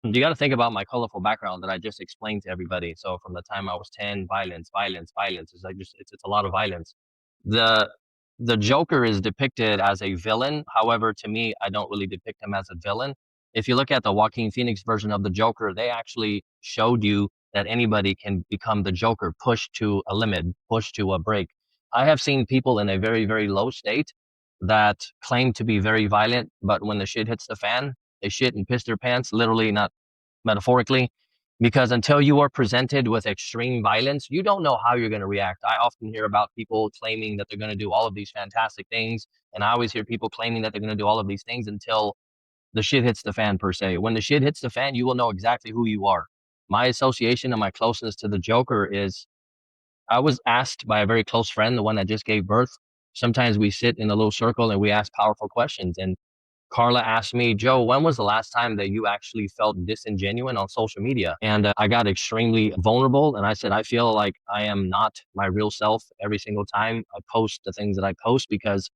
you got to think about my colorful background that I just explained to everybody. So from the time I was 10, violence, violence, violence. It's like it's a lot of violence. The the Joker is depicted as a villain. However, to me, I don't really depict him as a villain. If you look at the Joaquin Phoenix version of the Joker, they actually showed you that anybody can become the Joker, pushed to a limit, pushed to a break. I have seen people in a very, very low state that claim to be very violent, but when the shit hits the fan, they shit and piss their pants, literally, not metaphorically, because until you are presented with extreme violence, you don't know how you're going to react. I often hear about people claiming that they're going to do all of these fantastic things. And I always hear people claiming that they're going to do all of these things until the shit hits the fan, per se. When the shit hits the fan, you will know exactly who you are. My association and my closeness to the Joker is, I was asked by a very close friend, the one that just gave birth. Sometimes we sit in a little circle and we ask powerful questions. And Carla asked me, Joe, when was the last time that you actually felt disingenuine on social media? And I got extremely vulnerable. And I said, I feel like I am not my real self every single time I post the things that I post, because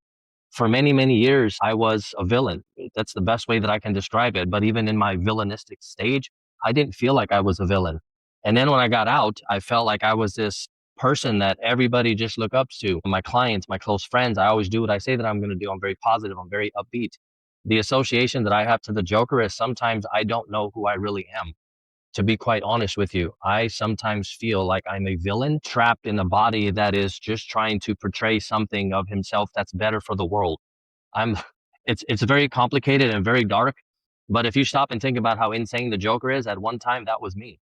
for many, many years, I was a villain. That's the best way that I can describe it. But even in my villainistic stage, I didn't feel like I was a villain. And then when I got out, I felt like I was this person that everybody just look up to. My clients, my close friends, I always do what I say that I'm going to do. I'm very positive. I'm very upbeat. The association that I have to the Joker is sometimes I don't know who I really am. To be quite honest with you, I sometimes feel like I'm a villain trapped in a body that is just trying to portray something of himself that's better for the world. I'm it's very complicated and very dark, but if you stop and think about how insane the Joker is, at one time that was me.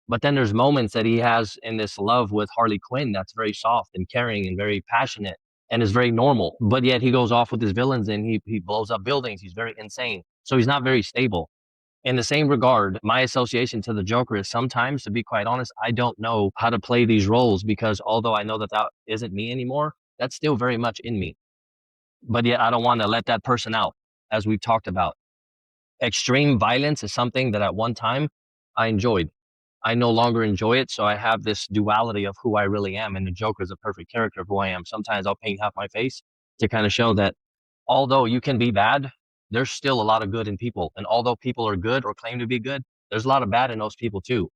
But then there's moments that he has in this love with Harley Quinn that's very soft and caring and very passionate and is very normal. But yet he goes off with his villains and he blows up buildings. He's very insane. So he's not very stable. In the same regard, my association to the Joker is sometimes, to be quite honest, I don't know how to play these roles, because although I know that that isn't me anymore, that's still very much in me. But yet I don't want to let that person out, as we've talked about. Extreme violence is something that at one time I enjoyed. I no longer enjoy it. So I have this duality of who I really am. And the Joker is a perfect character of who I am. Sometimes I'll paint half my face to kind of show that although you can be bad, there's still a lot of good in people. And although people are good or claim to be good, there's a lot of bad in those people too.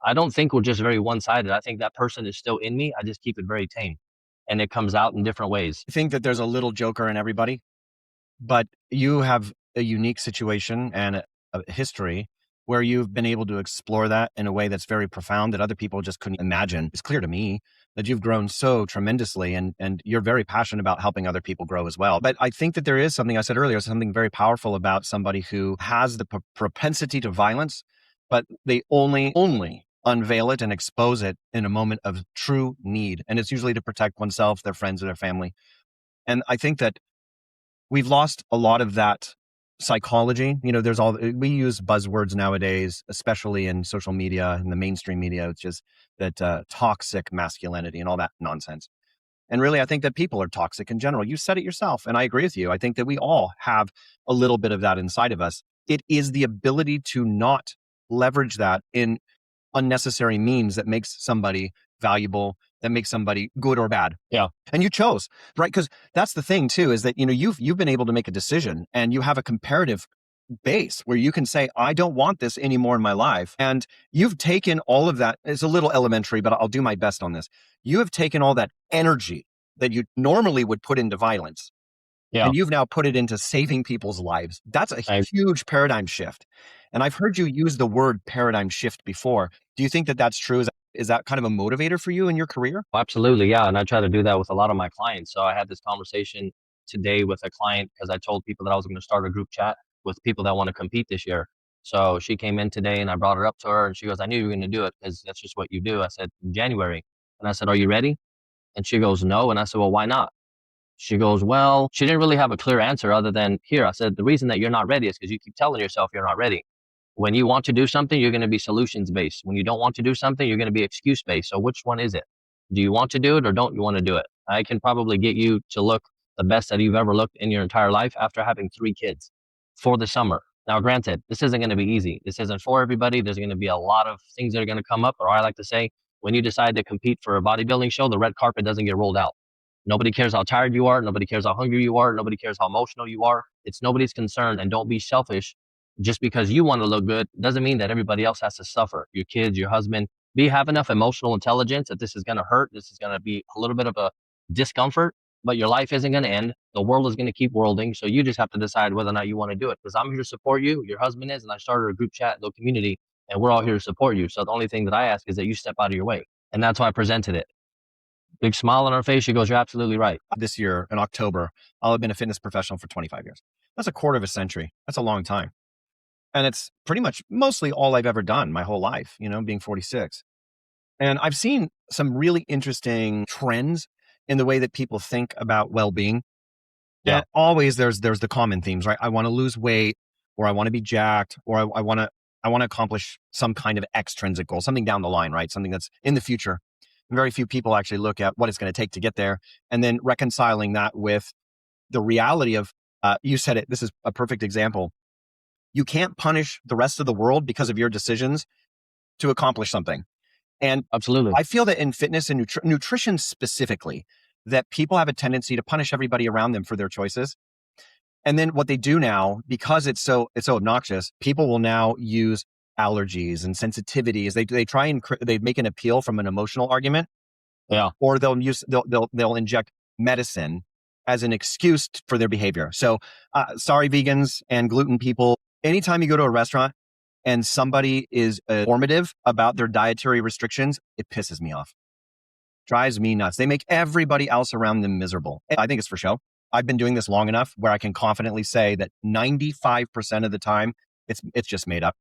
I don't think we're just very one-sided. I think that person is still in me. I just keep it very tame. And it comes out in different ways. I think that there's a little Joker in everybody, but you have a unique situation and a history where you've been able to explore that in a way that's very profound that other people just couldn't imagine. It's clear to me that you've grown so tremendously, and you're very passionate about helping other people grow as well. But I think that there is something I said earlier, something very powerful about somebody who has the propensity to violence, but they only unveil it and expose it in a moment of true need. And it's usually to protect oneself, their friends, or their family. And I think that we've lost a lot of that psychology. We use buzzwords nowadays, especially in social media and the mainstream media, which is that toxic masculinity and all that nonsense. And really, I think that people are toxic in general. You said it yourself, and I agree with you. I think that we all have a little bit of that inside of us. It is the ability to not leverage that in unnecessary means that makes somebody valuable, that makes somebody good or bad. Yeah. And you chose, right? Because that's the thing too, is that, you've been able to make a decision and you have a comparative base where you can say, I don't want this anymore in my life. And you've taken all of that. It's a little elementary, but I'll do my best on this. You have taken all that energy that you normally would put into violence. Yeah. And you've now put it into saving people's lives. That's a huge paradigm shift. And I've heard you use the word paradigm shift before. Do you think that that's true? Is that kind of a motivator for you in your career? Absolutely. Yeah. And I try to do that with a lot of my clients. So I had this conversation today with a client because I told people that I was going to start a group chat with people that want to compete this year. So she came in today and I brought her up to her and she goes, I knew you were going to do it because that's just what you do. I said, in January. And I said, are you ready? And she goes, no. And I said, well, why not? She goes, well, she didn't really have a clear answer other than here. I said, the reason that you're not ready is because you keep telling yourself you're not ready. When you want to do something, you're going to be solutions based. When you don't want to do something, you're going to be excuse based. So which one is it? Do you want to do it or don't you want to do it? I can probably get you to look the best that you've ever looked in your entire life after having 3 kids for the summer. Now, granted, this isn't going to be easy. This isn't for everybody. There's going to be a lot of things that are going to come up, or I like to say, when you decide to compete for a bodybuilding show, the red carpet doesn't get rolled out. Nobody cares how tired you are. Nobody cares how hungry you are. Nobody cares how emotional you are. It's nobody's concern. And don't be selfish. Just because you want to look good doesn't mean that everybody else has to suffer. Your kids, your husband. Have enough emotional intelligence that this is going to hurt. This is going to be a little bit of a discomfort, but your life isn't going to end. The world is going to keep whirling. So you just have to decide whether or not you want to do it. Because I'm here to support you. Your husband is. And I started a group chat, little community, and we're all here to support you. So the only thing that I ask is that you step out of your way. And that's why I presented it. Big smile on her face. She goes, you're absolutely right. This year in October, I'll have been a fitness professional for 25 years. That's a quarter of a century. That's a long time. And it's pretty much mostly all I've ever done my whole life, being 46. And I've seen some really interesting trends in the way that people think about well-being. Yeah. And always there's the common themes, right? I want to lose weight, or I want to be jacked, or I want to accomplish some kind of extrinsic goal, something down the line, right? Something that's in the future. And very few people actually look at what it's going to take to get there, and then reconciling that with the reality of, you said it, this is a perfect example. You can't punish the rest of the world because of your decisions to accomplish something. And absolutely, I feel that in fitness and nutrition specifically, that people have a tendency to punish everybody around them for their choices. And then what they do now, because it's so obnoxious, people will now use allergies and sensitivities. They try and they make an appeal from an emotional argument. Yeah. Or they'll inject medicine as an excuse for their behavior. So sorry, vegans and gluten people, anytime you go to a restaurant and somebody is informative about their dietary restrictions, it pisses me off. Drives me nuts. They make everybody else around them miserable. I think it's for show. I've been doing this long enough where I can confidently say that 95% of the time, it's just made up.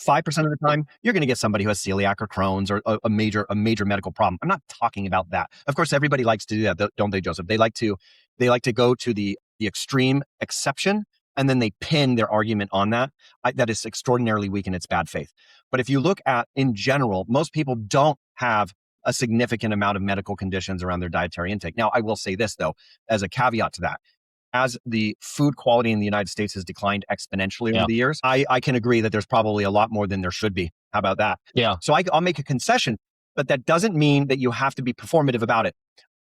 5% of the time, you're going to get somebody who has celiac or Crohn's or a major medical problem. I'm not talking about that. Of course, everybody likes to do that, don't they, Joseph? They like to go to the extreme exception, and then they pin their argument on that. That is extraordinarily weak, and it's bad faith. But if you look at, in general, most people don't have a significant amount of medical conditions around their dietary intake. Now, I will say this, though, as a caveat to that. As the food quality in the United States has declined exponentially over the years, I can agree that there's probably a lot more than there should be. How about that? Yeah. So I'll make a concession, but that doesn't mean that you have to be performative about it.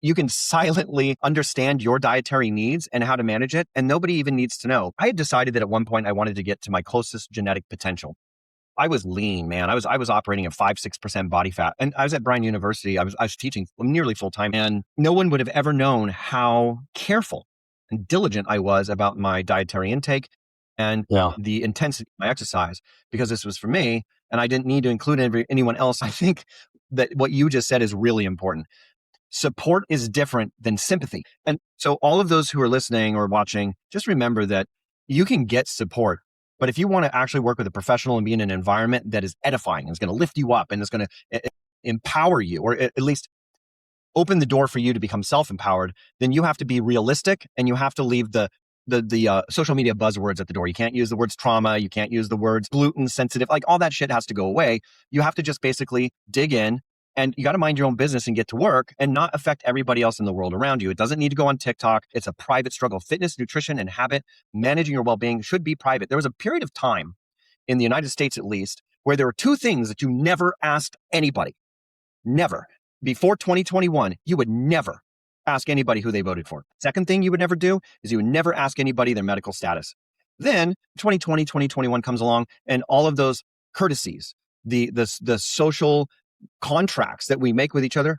You can silently understand your dietary needs and how to manage it, and nobody even needs to know. I had decided that at one point I wanted to get to my closest genetic potential. I was lean, man. I was operating at 5-6% body fat. And I was at Bryan University. I was teaching nearly full time, and no one would have ever known how careful and diligent I was about my dietary intake and the intensity of my exercise, because this was for me and I didn't need to include anyone else. I think that what you just said is really important. Support is different than sympathy. And so all of those who are listening or watching, just remember that you can get support But if you want to actually work with a professional and be in an environment that is edifying and is going to lift you up and is going to empower you, or at least open the door for you to become self-empowered, then you have to be realistic and you have to leave the social media buzzwords at the door. You can't use the words trauma. You can't use the words gluten sensitive. Like all that shit has to go away. You have to just basically dig in, and you got to mind your own business and get to work and not affect everybody else in the world around you. It doesn't need to go on TikTok. It's a private struggle. Fitness, nutrition, and habit, managing your well-being should be private. There was a period of time in the United States, at least, where there were two things that you never asked anybody. Never. Before 2021, you would never ask anybody who they voted for. Second thing you would never do is you would never ask anybody their medical status. Then 2020, 2021 comes along, and all of those courtesies, the social contracts that we make with each other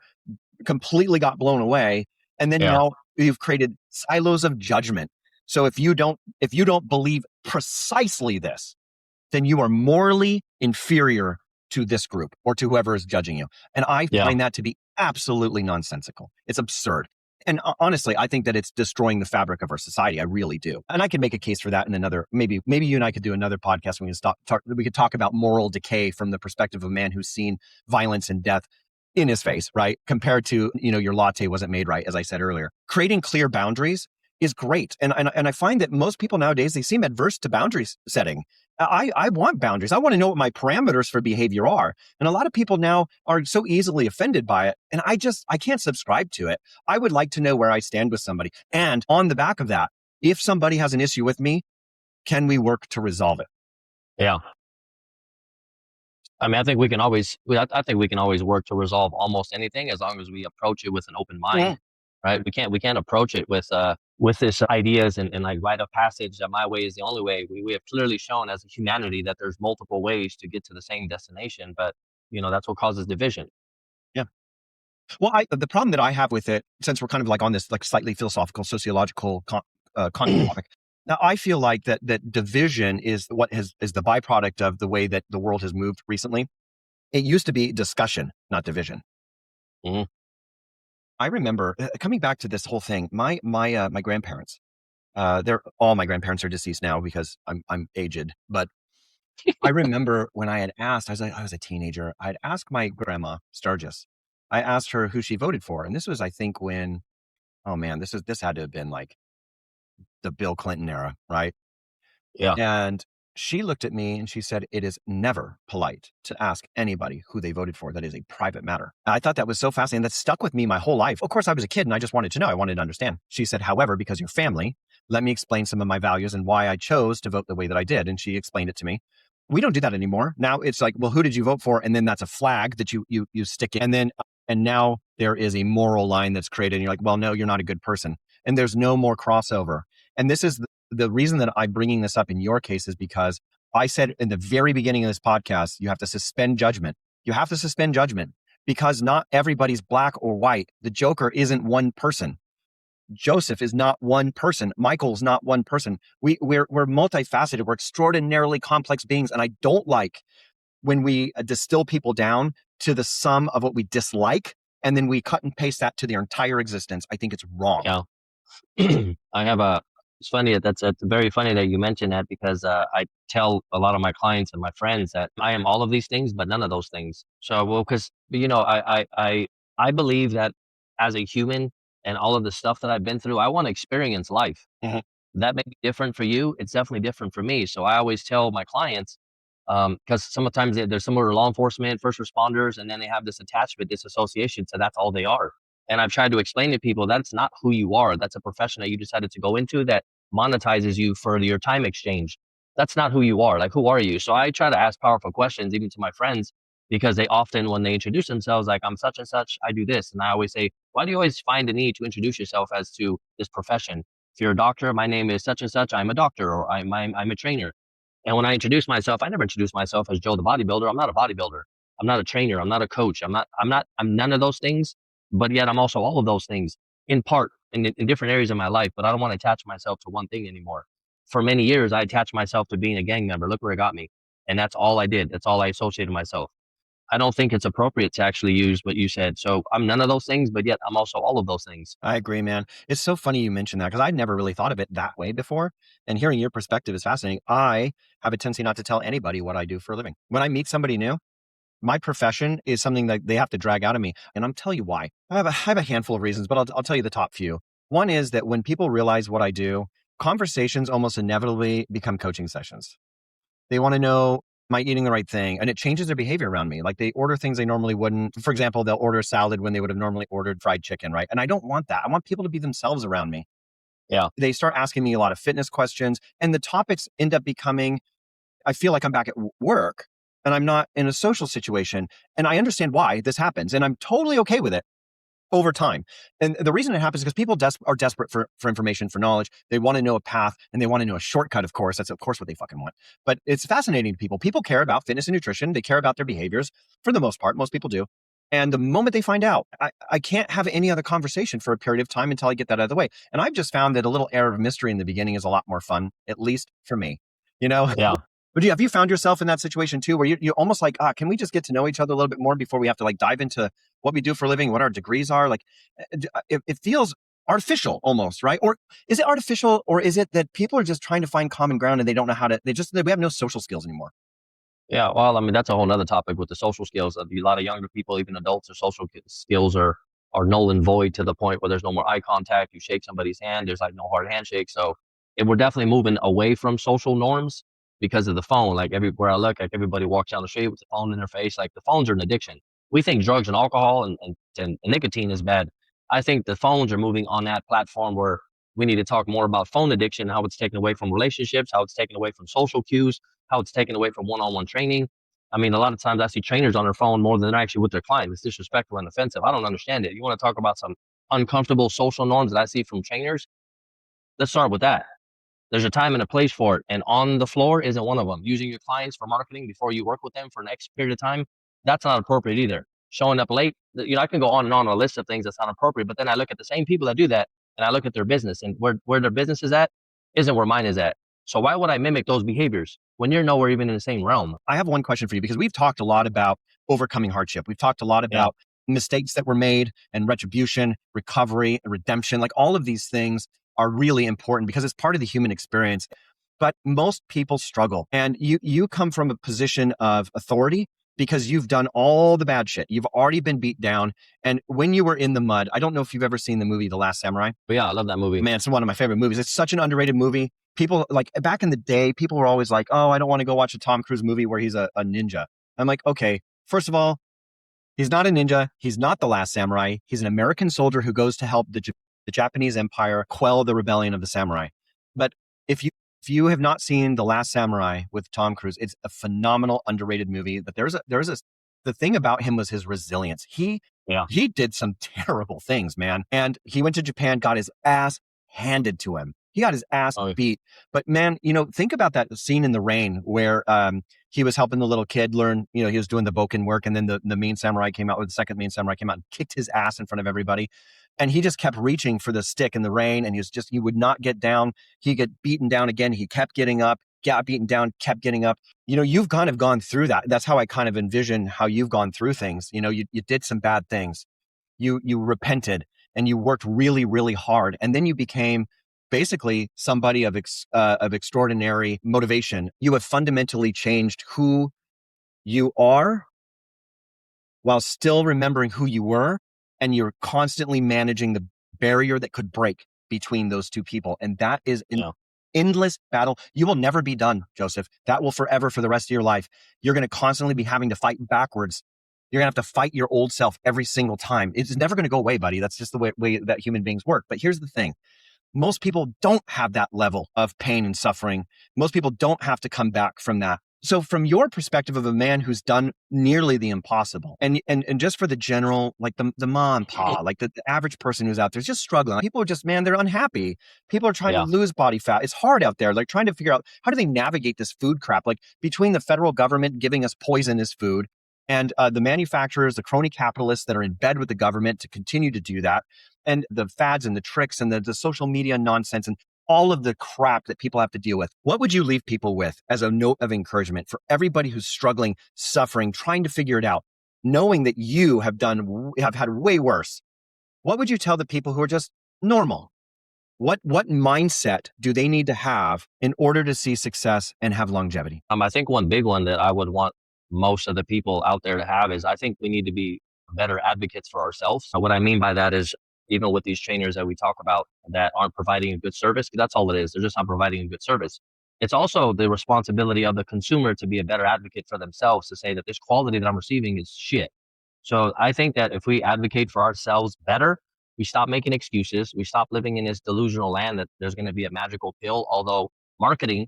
completely got blown away. And then now you've created silos of judgment. So if you don't believe precisely this, then you are morally inferior to this group or to whoever is judging you. And I find that to be absolutely nonsensical. It's absurd. And honestly, I think that it's destroying the fabric of our society. I really do. And I can make a case for that in another, maybe you and I could do another podcast when we could talk about moral decay from the perspective of a man who's seen violence and death in his face, right? Compared to, your latte wasn't made right, as I said earlier. Creating clear boundaries is great. And I find that most people nowadays, they seem adverse to boundaries setting. I want boundaries. I want to know what my parameters for behavior are. And a lot of people now are so easily offended by it. And I can't subscribe to it. I would like to know where I stand with somebody. And on the back of that, if somebody has an issue with me, can we work to resolve it? Yeah. I mean, I think we can always work to resolve almost anything as long as we approach it with an open mind, right? We can't approach it with this ideas and like rite of passage that my way is the only way. We have clearly shown as a humanity that there's multiple ways to get to the same destination, but that's what causes division. Yeah. Well, the problem that I have with it, since we're kind of like on this like slightly philosophical, sociological content topic, now I feel like that division is is the byproduct of the way that the world has moved recently. It used to be discussion, not division. Mm-hmm. I remember coming back to this whole thing. My grandparents, all my grandparents are deceased now because I'm aged. But I remember when I had asked, I was a teenager. I'd asked my grandma Sturgis. I asked her who she voted for, and this was, I think, when, oh man, this had to have been like the Bill Clinton era, right? Yeah. And she looked at me and she said, "It is never polite to ask anybody who they voted for. That is a private matter." And I thought that was so fascinating. That stuck with me my whole life. Of course, I was a kid and I just wanted to know. I wanted to understand. She said, "However, because you're family, let me explain some of my values and why I chose to vote the way that I did." And she explained it to me. We don't do that anymore. Now it's like, well, who did you vote for? And then that's a flag that you stick in. And now there is a moral line that's created. And you're like, well, no, you're not a good person. And there's no more crossover. And this is the reason that I'm bringing this up in your case is because I said in the very beginning of this podcast, you have to suspend judgment. You have to suspend judgment because not everybody's black or white. The Joker isn't one person. Josif is not one person. Michael's not one person. We're multifaceted. We're extraordinarily complex beings. And I don't like when we distill people down to the sum of what we dislike, and then we cut and paste that to their entire existence. I think it's wrong. Yeah. It's funny. That's very funny that you mentioned that because I tell a lot of my clients and my friends that I am all of these things, but none of those things. So, well, because, I believe that as a human and all of the stuff that I've been through, I want to experience life. Mm-hmm. That may be different for you. It's definitely different for me. So I always tell my clients, because sometimes there's some law enforcement, first responders, and then they have this attachment, this association. So that's all they are. And I've tried to explain to people that's not who you are. That's a profession that you decided to go into that monetizes you for your time exchange. That's not who you are. Like, who are you? So I try to ask powerful questions, even to my friends, because they often, when they introduce themselves, like, I'm such and such, I do this. And I always say, why do you always find the need to introduce yourself as to this profession? If you're a doctor, my name is such and such, I'm a doctor, or I'm a trainer. And when I introduce myself, I never introduce myself as Joe the bodybuilder. I'm not a bodybuilder. I'm not a trainer. I'm not a coach. I'm none of those things. But yet I'm also all of those things in part in different areas of my life, but I don't want to attach myself to one thing anymore. For many years, I attached myself to being a gang member. Look where it got me. And that's all I did. That's all I associated myself. I don't think it's appropriate to actually use what you said. So I'm none of those things, but yet I'm also all of those things. I agree, man. It's so funny you mentioned that because I'd never really thought of it that way before. And hearing your perspective is fascinating. I have a tendency not to tell anybody what I do for a living. When I meet somebody new, my profession is something that they have to drag out of me. And I'm telling you why. I have a handful of reasons, but I'll tell you the top few. One is that when people realize what I do, conversations almost inevitably become coaching sessions. They want to know, am I eating the right thing? And it changes their behavior around me. Like they order things they normally wouldn't. For example, they'll order salad when they would have normally ordered fried chicken, right? And I don't want that. I want people to be themselves around me. Yeah. They start asking me a lot of fitness questions, and the topics end up becoming, I feel like I'm back at work and I'm not in a social situation. And I understand why this happens. And I'm totally okay with it over time. And the reason it happens is because people are desperate for information, for knowledge. They want to know a path and they want to know a shortcut, of course. That's of course what they fucking want. But it's fascinating to people. People care about fitness and nutrition. They care about their behaviors for the most part. Most people do. And the moment they find out, I can't have any other conversation for a period of time until I get that out of the way. And I've just found that a little air of mystery in the beginning is a lot more fun, at least for me, you know? Yeah. But have you found yourself in that situation too, where you're almost like, can we just get to know each other a little bit more before we have to like dive into what we do for a living, what our degrees are? Like, it feels artificial almost, right? Or is it artificial, or is it that people are just trying to find common ground and they don't know how to? We have no social skills anymore. Yeah, well, I mean, that's a whole nother topic with the social skills. A lot of younger people, even adults, their social skills are null and void to the point where there's no more eye contact. You shake somebody's hand, there's like no hard handshake. So we're definitely moving away from social norms because of the phone. Like everywhere I look, like everybody walks down the street with the phone in their face. Like the phones are an addiction. We think drugs and alcohol and nicotine is bad. I think the phones are moving on that platform where we need to talk more about phone addiction, how it's taken away from relationships, how it's taken away from social cues, how it's taken away from one-on-one training. I mean, a lot of times I see trainers on their phone more than they're actually with their clients. It's disrespectful and offensive. I don't understand it. You want to talk about some uncomfortable social norms that I see from trainers? Let's start with that. There's a time and a place for it. And on the floor isn't one of them. Using your clients for marketing before you work with them for an X period of time, that's not appropriate either. Showing up late, I can go on and on a list of things that's not appropriate, but then I look at the same people that do that and I look at their business, and where their business is at isn't where mine is at. So why would I mimic those behaviors when you're nowhere even in the same realm? I have one question for you, because we've talked a lot about overcoming hardship. We've talked a lot about mistakes that were made and retribution, recovery, redemption. Like all of these things are really important because it's part of the human experience. But most people struggle. And you come from a position of authority because you've done all the bad shit. You've already been beat down. And when you were in the mud, I don't know if you've ever seen the movie The Last Samurai. But yeah, I love that movie. Man, it's one of my favorite movies. It's such an underrated movie. People, like back in the day, people were always like, oh, I don't want to go watch a Tom Cruise movie where he's a ninja. I'm like, okay, first of all, he's not a ninja. He's not the last samurai. He's an American soldier who goes to help the Japanese Empire quell the rebellion of the samurai. But if you have not seen The Last Samurai with Tom Cruise, it's a phenomenal, underrated movie. But the thing about him was his resilience. He did some terrible things, man. And he went to Japan, got his ass handed to him. He got his ass beat. But man, think about that scene in the rain where he was helping the little kid learn, he was doing the boken work. And then the main samurai came out, or the second main samurai came out and kicked his ass in front of everybody. And he just kept reaching for the stick in the rain. And he would not get down. He'd get beaten down again. He kept getting up, got beaten down, kept getting up. You've kind of gone through that. That's how I kind of envision how you've gone through things. You did some bad things. You repented and you worked really, really hard. And then you became basically somebody of extraordinary motivation. You have fundamentally changed who you are while still remembering who you were. And you're constantly managing the barrier that could break between those two people. And that is an endless battle. You will never be done, Joseph. That will forever, for the rest of your life. You're going to constantly be having to fight backwards. You're going to have to fight your old self every single time. It's never going to go away, buddy. That's just the way that human beings work. But here's the thing. Most people don't have that level of pain and suffering. Most people don't have to come back from that. So from your perspective of a man who's done nearly the impossible, and just for the general, like the mom and pa, like the average person who's out there is just struggling. People are just, man, they're unhappy. People are trying to lose body fat. It's hard out there, like trying to figure out how do they navigate this food crap, like between the federal government giving us poisonous food and the manufacturers, the crony capitalists that are in bed with the government to continue to do that, and the fads and the tricks and the social media nonsense and all of the crap that people have to deal with. What would you leave people with as a note of encouragement for everybody who's struggling, suffering, trying to figure it out? knowing that you have had way worse, what would you tell the people who are just normal? What mindset do they need to have in order to see success and have longevity? I think one big one that I would want most of the people out there to have is I think we need to be better advocates for ourselves. So what I mean by that is even with these trainers that we talk about that aren't providing a good service, that's all it is. They're just not providing a good service. It's also the responsibility of the consumer to be a better advocate for themselves, to say that this quality that I'm receiving is shit. So I think that if we advocate for ourselves better, we stop making excuses. We stop living in this delusional land that there's going to be a magical pill, although marketing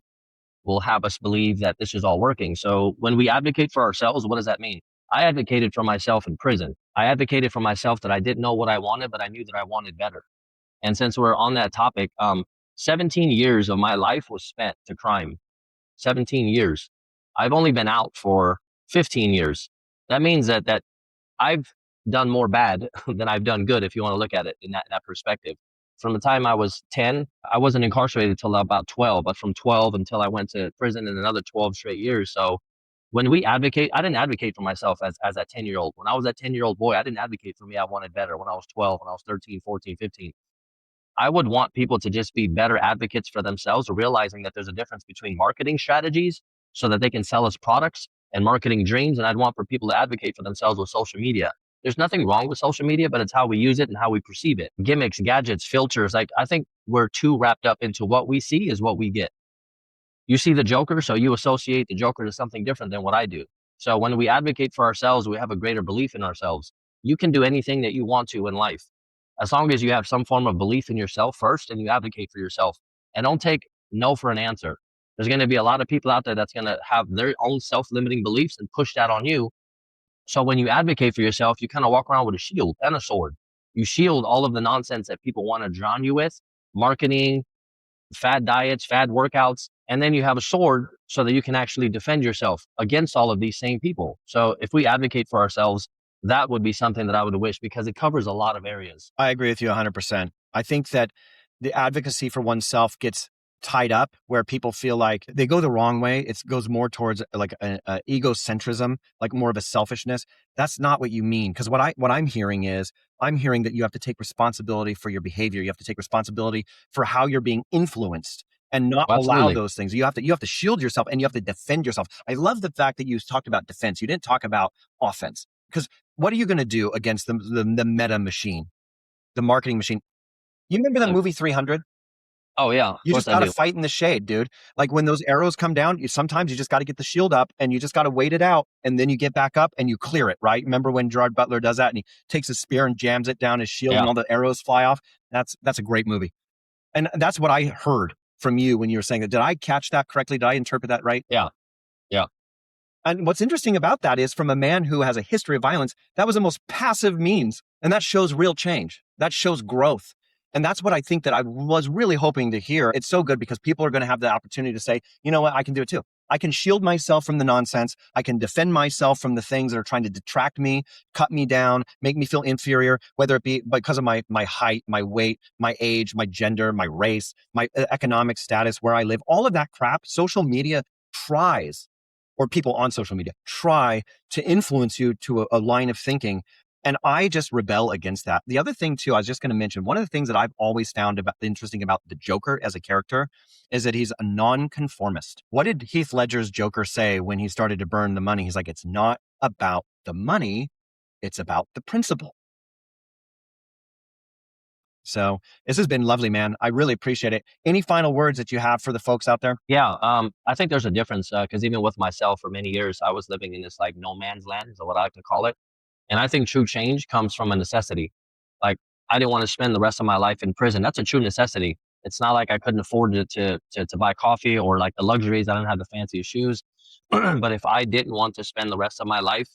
will have us believe that this is all working. So when we advocate for ourselves, what does that mean? I advocated for myself in prison. I advocated for myself that I didn't know what I wanted, but I knew that I wanted better. And since we're on that topic, 17 years of my life was spent to crime. 17 years. I've only been out for 15 years. That means that I've done more bad than I've done good, if you want to look at it in that perspective. From the time I was 10, I wasn't incarcerated until about 12, but from 12 until I went to prison in another 12 straight years. So when we advocate, I didn't advocate for myself as that 10-year-old. When I was that 10-year-old boy, I didn't advocate for me. I wanted better when I was 12, when I was 13, 14, 15. I would want people to just be better advocates for themselves, realizing that there's a difference between marketing strategies so that they can sell us products and marketing dreams. And I'd want for people to advocate for themselves with social media. There's nothing wrong with social media, but it's how we use it and how we perceive it. Gimmicks, gadgets, filters. Like, I think we're too wrapped up into what we see is what we get. You see the Joker, so you associate the Joker to something different than what I do. So when we advocate for ourselves, we have a greater belief in ourselves. You can do anything that you want to in life, as long as you have some form of belief in yourself first and you advocate for yourself. And don't take no for an answer. There's going to be a lot of people out there that's going to have their own self-limiting beliefs and push that on you. So when you advocate for yourself, you kind of walk around with a shield and a sword. You shield all of the nonsense that people want to drown you with, marketing, fad diets, fad workouts, and then you have a sword so that you can actually defend yourself against all of these same people. So if we advocate for ourselves, that would be something that I would wish, because it covers a lot of areas. I agree with you 100%. I think that the advocacy for oneself gets tied up where people feel like they go the wrong way. It goes more towards like a egocentrism, like more of a selfishness. That's not what you mean. Because what I'm hearing is, I'm hearing that you have to take responsibility for your behavior. You have to take responsibility for how you're being influenced and not allow those things. You have to shield yourself and you have to defend yourself. I love the fact that you talked about defense. You didn't talk about offense, because what are you going to do against the meta machine, the marketing machine? You remember the movie 300? Oh yeah. You just got to fight in the shade, dude. Like when those arrows come down, sometimes you just got to get the shield up and you just got to wait it out. And then you get back up and you clear it, right? Remember when Gerard Butler does that and he takes a spear and jams it down his shield and all the arrows fly off? That's a great movie. And that's what I heard from you when you were saying that. Did I catch that correctly? Did I interpret that right? Yeah. Yeah. And what's interesting about that is, from a man who has a history of violence, that was the most passive means. And that shows real change. That shows growth. And that's what I think that I was really hoping to hear. It's so good because people are going to have the opportunity to say, you know what, I can do it too. I can shield myself from the nonsense. I can defend myself from the things that are trying to detract me, cut me down, make me feel inferior, whether it be because of my height, my weight, my age, my gender, my race, my economic status, where I live, all of that crap. Social media tries, or people on social media try to influence you to a line of thinking. And I just rebel against that. The other thing too, I was just going to mention, one of the things that I've always found interesting about the Joker as a character is that he's a nonconformist. What did Heath Ledger's Joker say when he started to burn the money? He's like, it's not about the money, it's about the principle. So this has been lovely, man. I really appreciate it. Any final words that you have for the folks out there? Yeah, I think there's a difference, because even with myself for many years, I was living in this like no man's land, is what I like to call it. And I think true change comes from a necessity. Like, I didn't want to spend the rest of my life in prison. That's a true necessity. It's not like I couldn't afford to buy coffee or like the luxuries. I didn't have the fanciest shoes. But if I didn't want to spend the rest of my life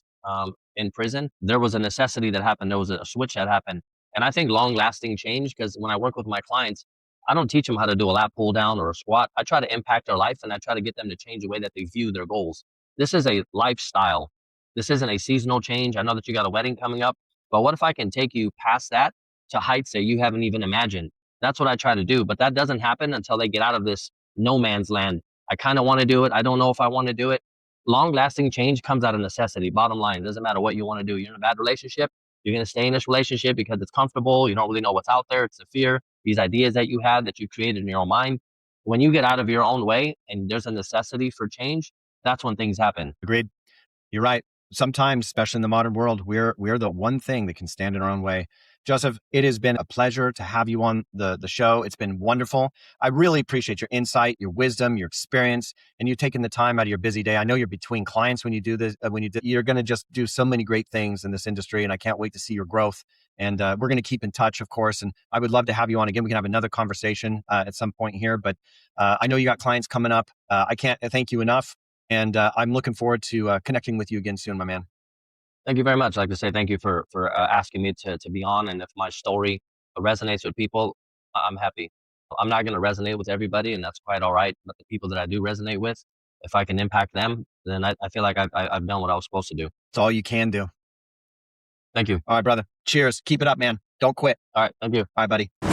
in prison, there was a necessity that happened. There was a switch that happened. And I think long-lasting change, because when I work with my clients, I don't teach them how to do a lat pull down or a squat. I try to impact their life, and I try to get them to change the way that they view their goals. This is a lifestyle. This isn't a seasonal change. I know that you got a wedding coming up, but what if I can take you past that to heights that you haven't even imagined? That's what I try to do. But that doesn't happen until they get out of this no man's land. I kind of want to do it. I don't know if I want to do it. long lasting change comes out of necessity. Bottom line, it doesn't matter what you want to do. You're in a bad relationship. You're going to stay in this relationship because it's comfortable. You don't really know what's out there. It's the fear, these ideas that you have that you created in your own mind. When you get out of your own way and there's a necessity for change, that's when things happen. Agreed. You're right. Sometimes, especially in the modern world, we're the one thing that can stand in our own way. Josif, it has been a pleasure to have you on the show. It's been wonderful. I really appreciate your insight, your wisdom, your experience, and you taking the time out of your busy day. I know you're between clients when you do this. You're going to just do so many great things in this industry, and I can't wait to see your growth. And we're going to keep in touch, of course. And I would love to have you on again. We can have another conversation at some point here. But I know you got clients coming up. I can't thank you enough. And I'm looking forward to connecting with you again soon, my man. Thank you very much. I'd like to say thank you for asking me to be on. And if my story resonates with people, I'm happy. I'm not going to resonate with everybody, and that's quite all right. But the people that I do resonate with, if I can impact them, then I feel like I've done what I was supposed to do. It's all you can do. Thank you. All right, brother. Cheers. Keep it up, man. Don't quit. All right. Thank you. All right, buddy.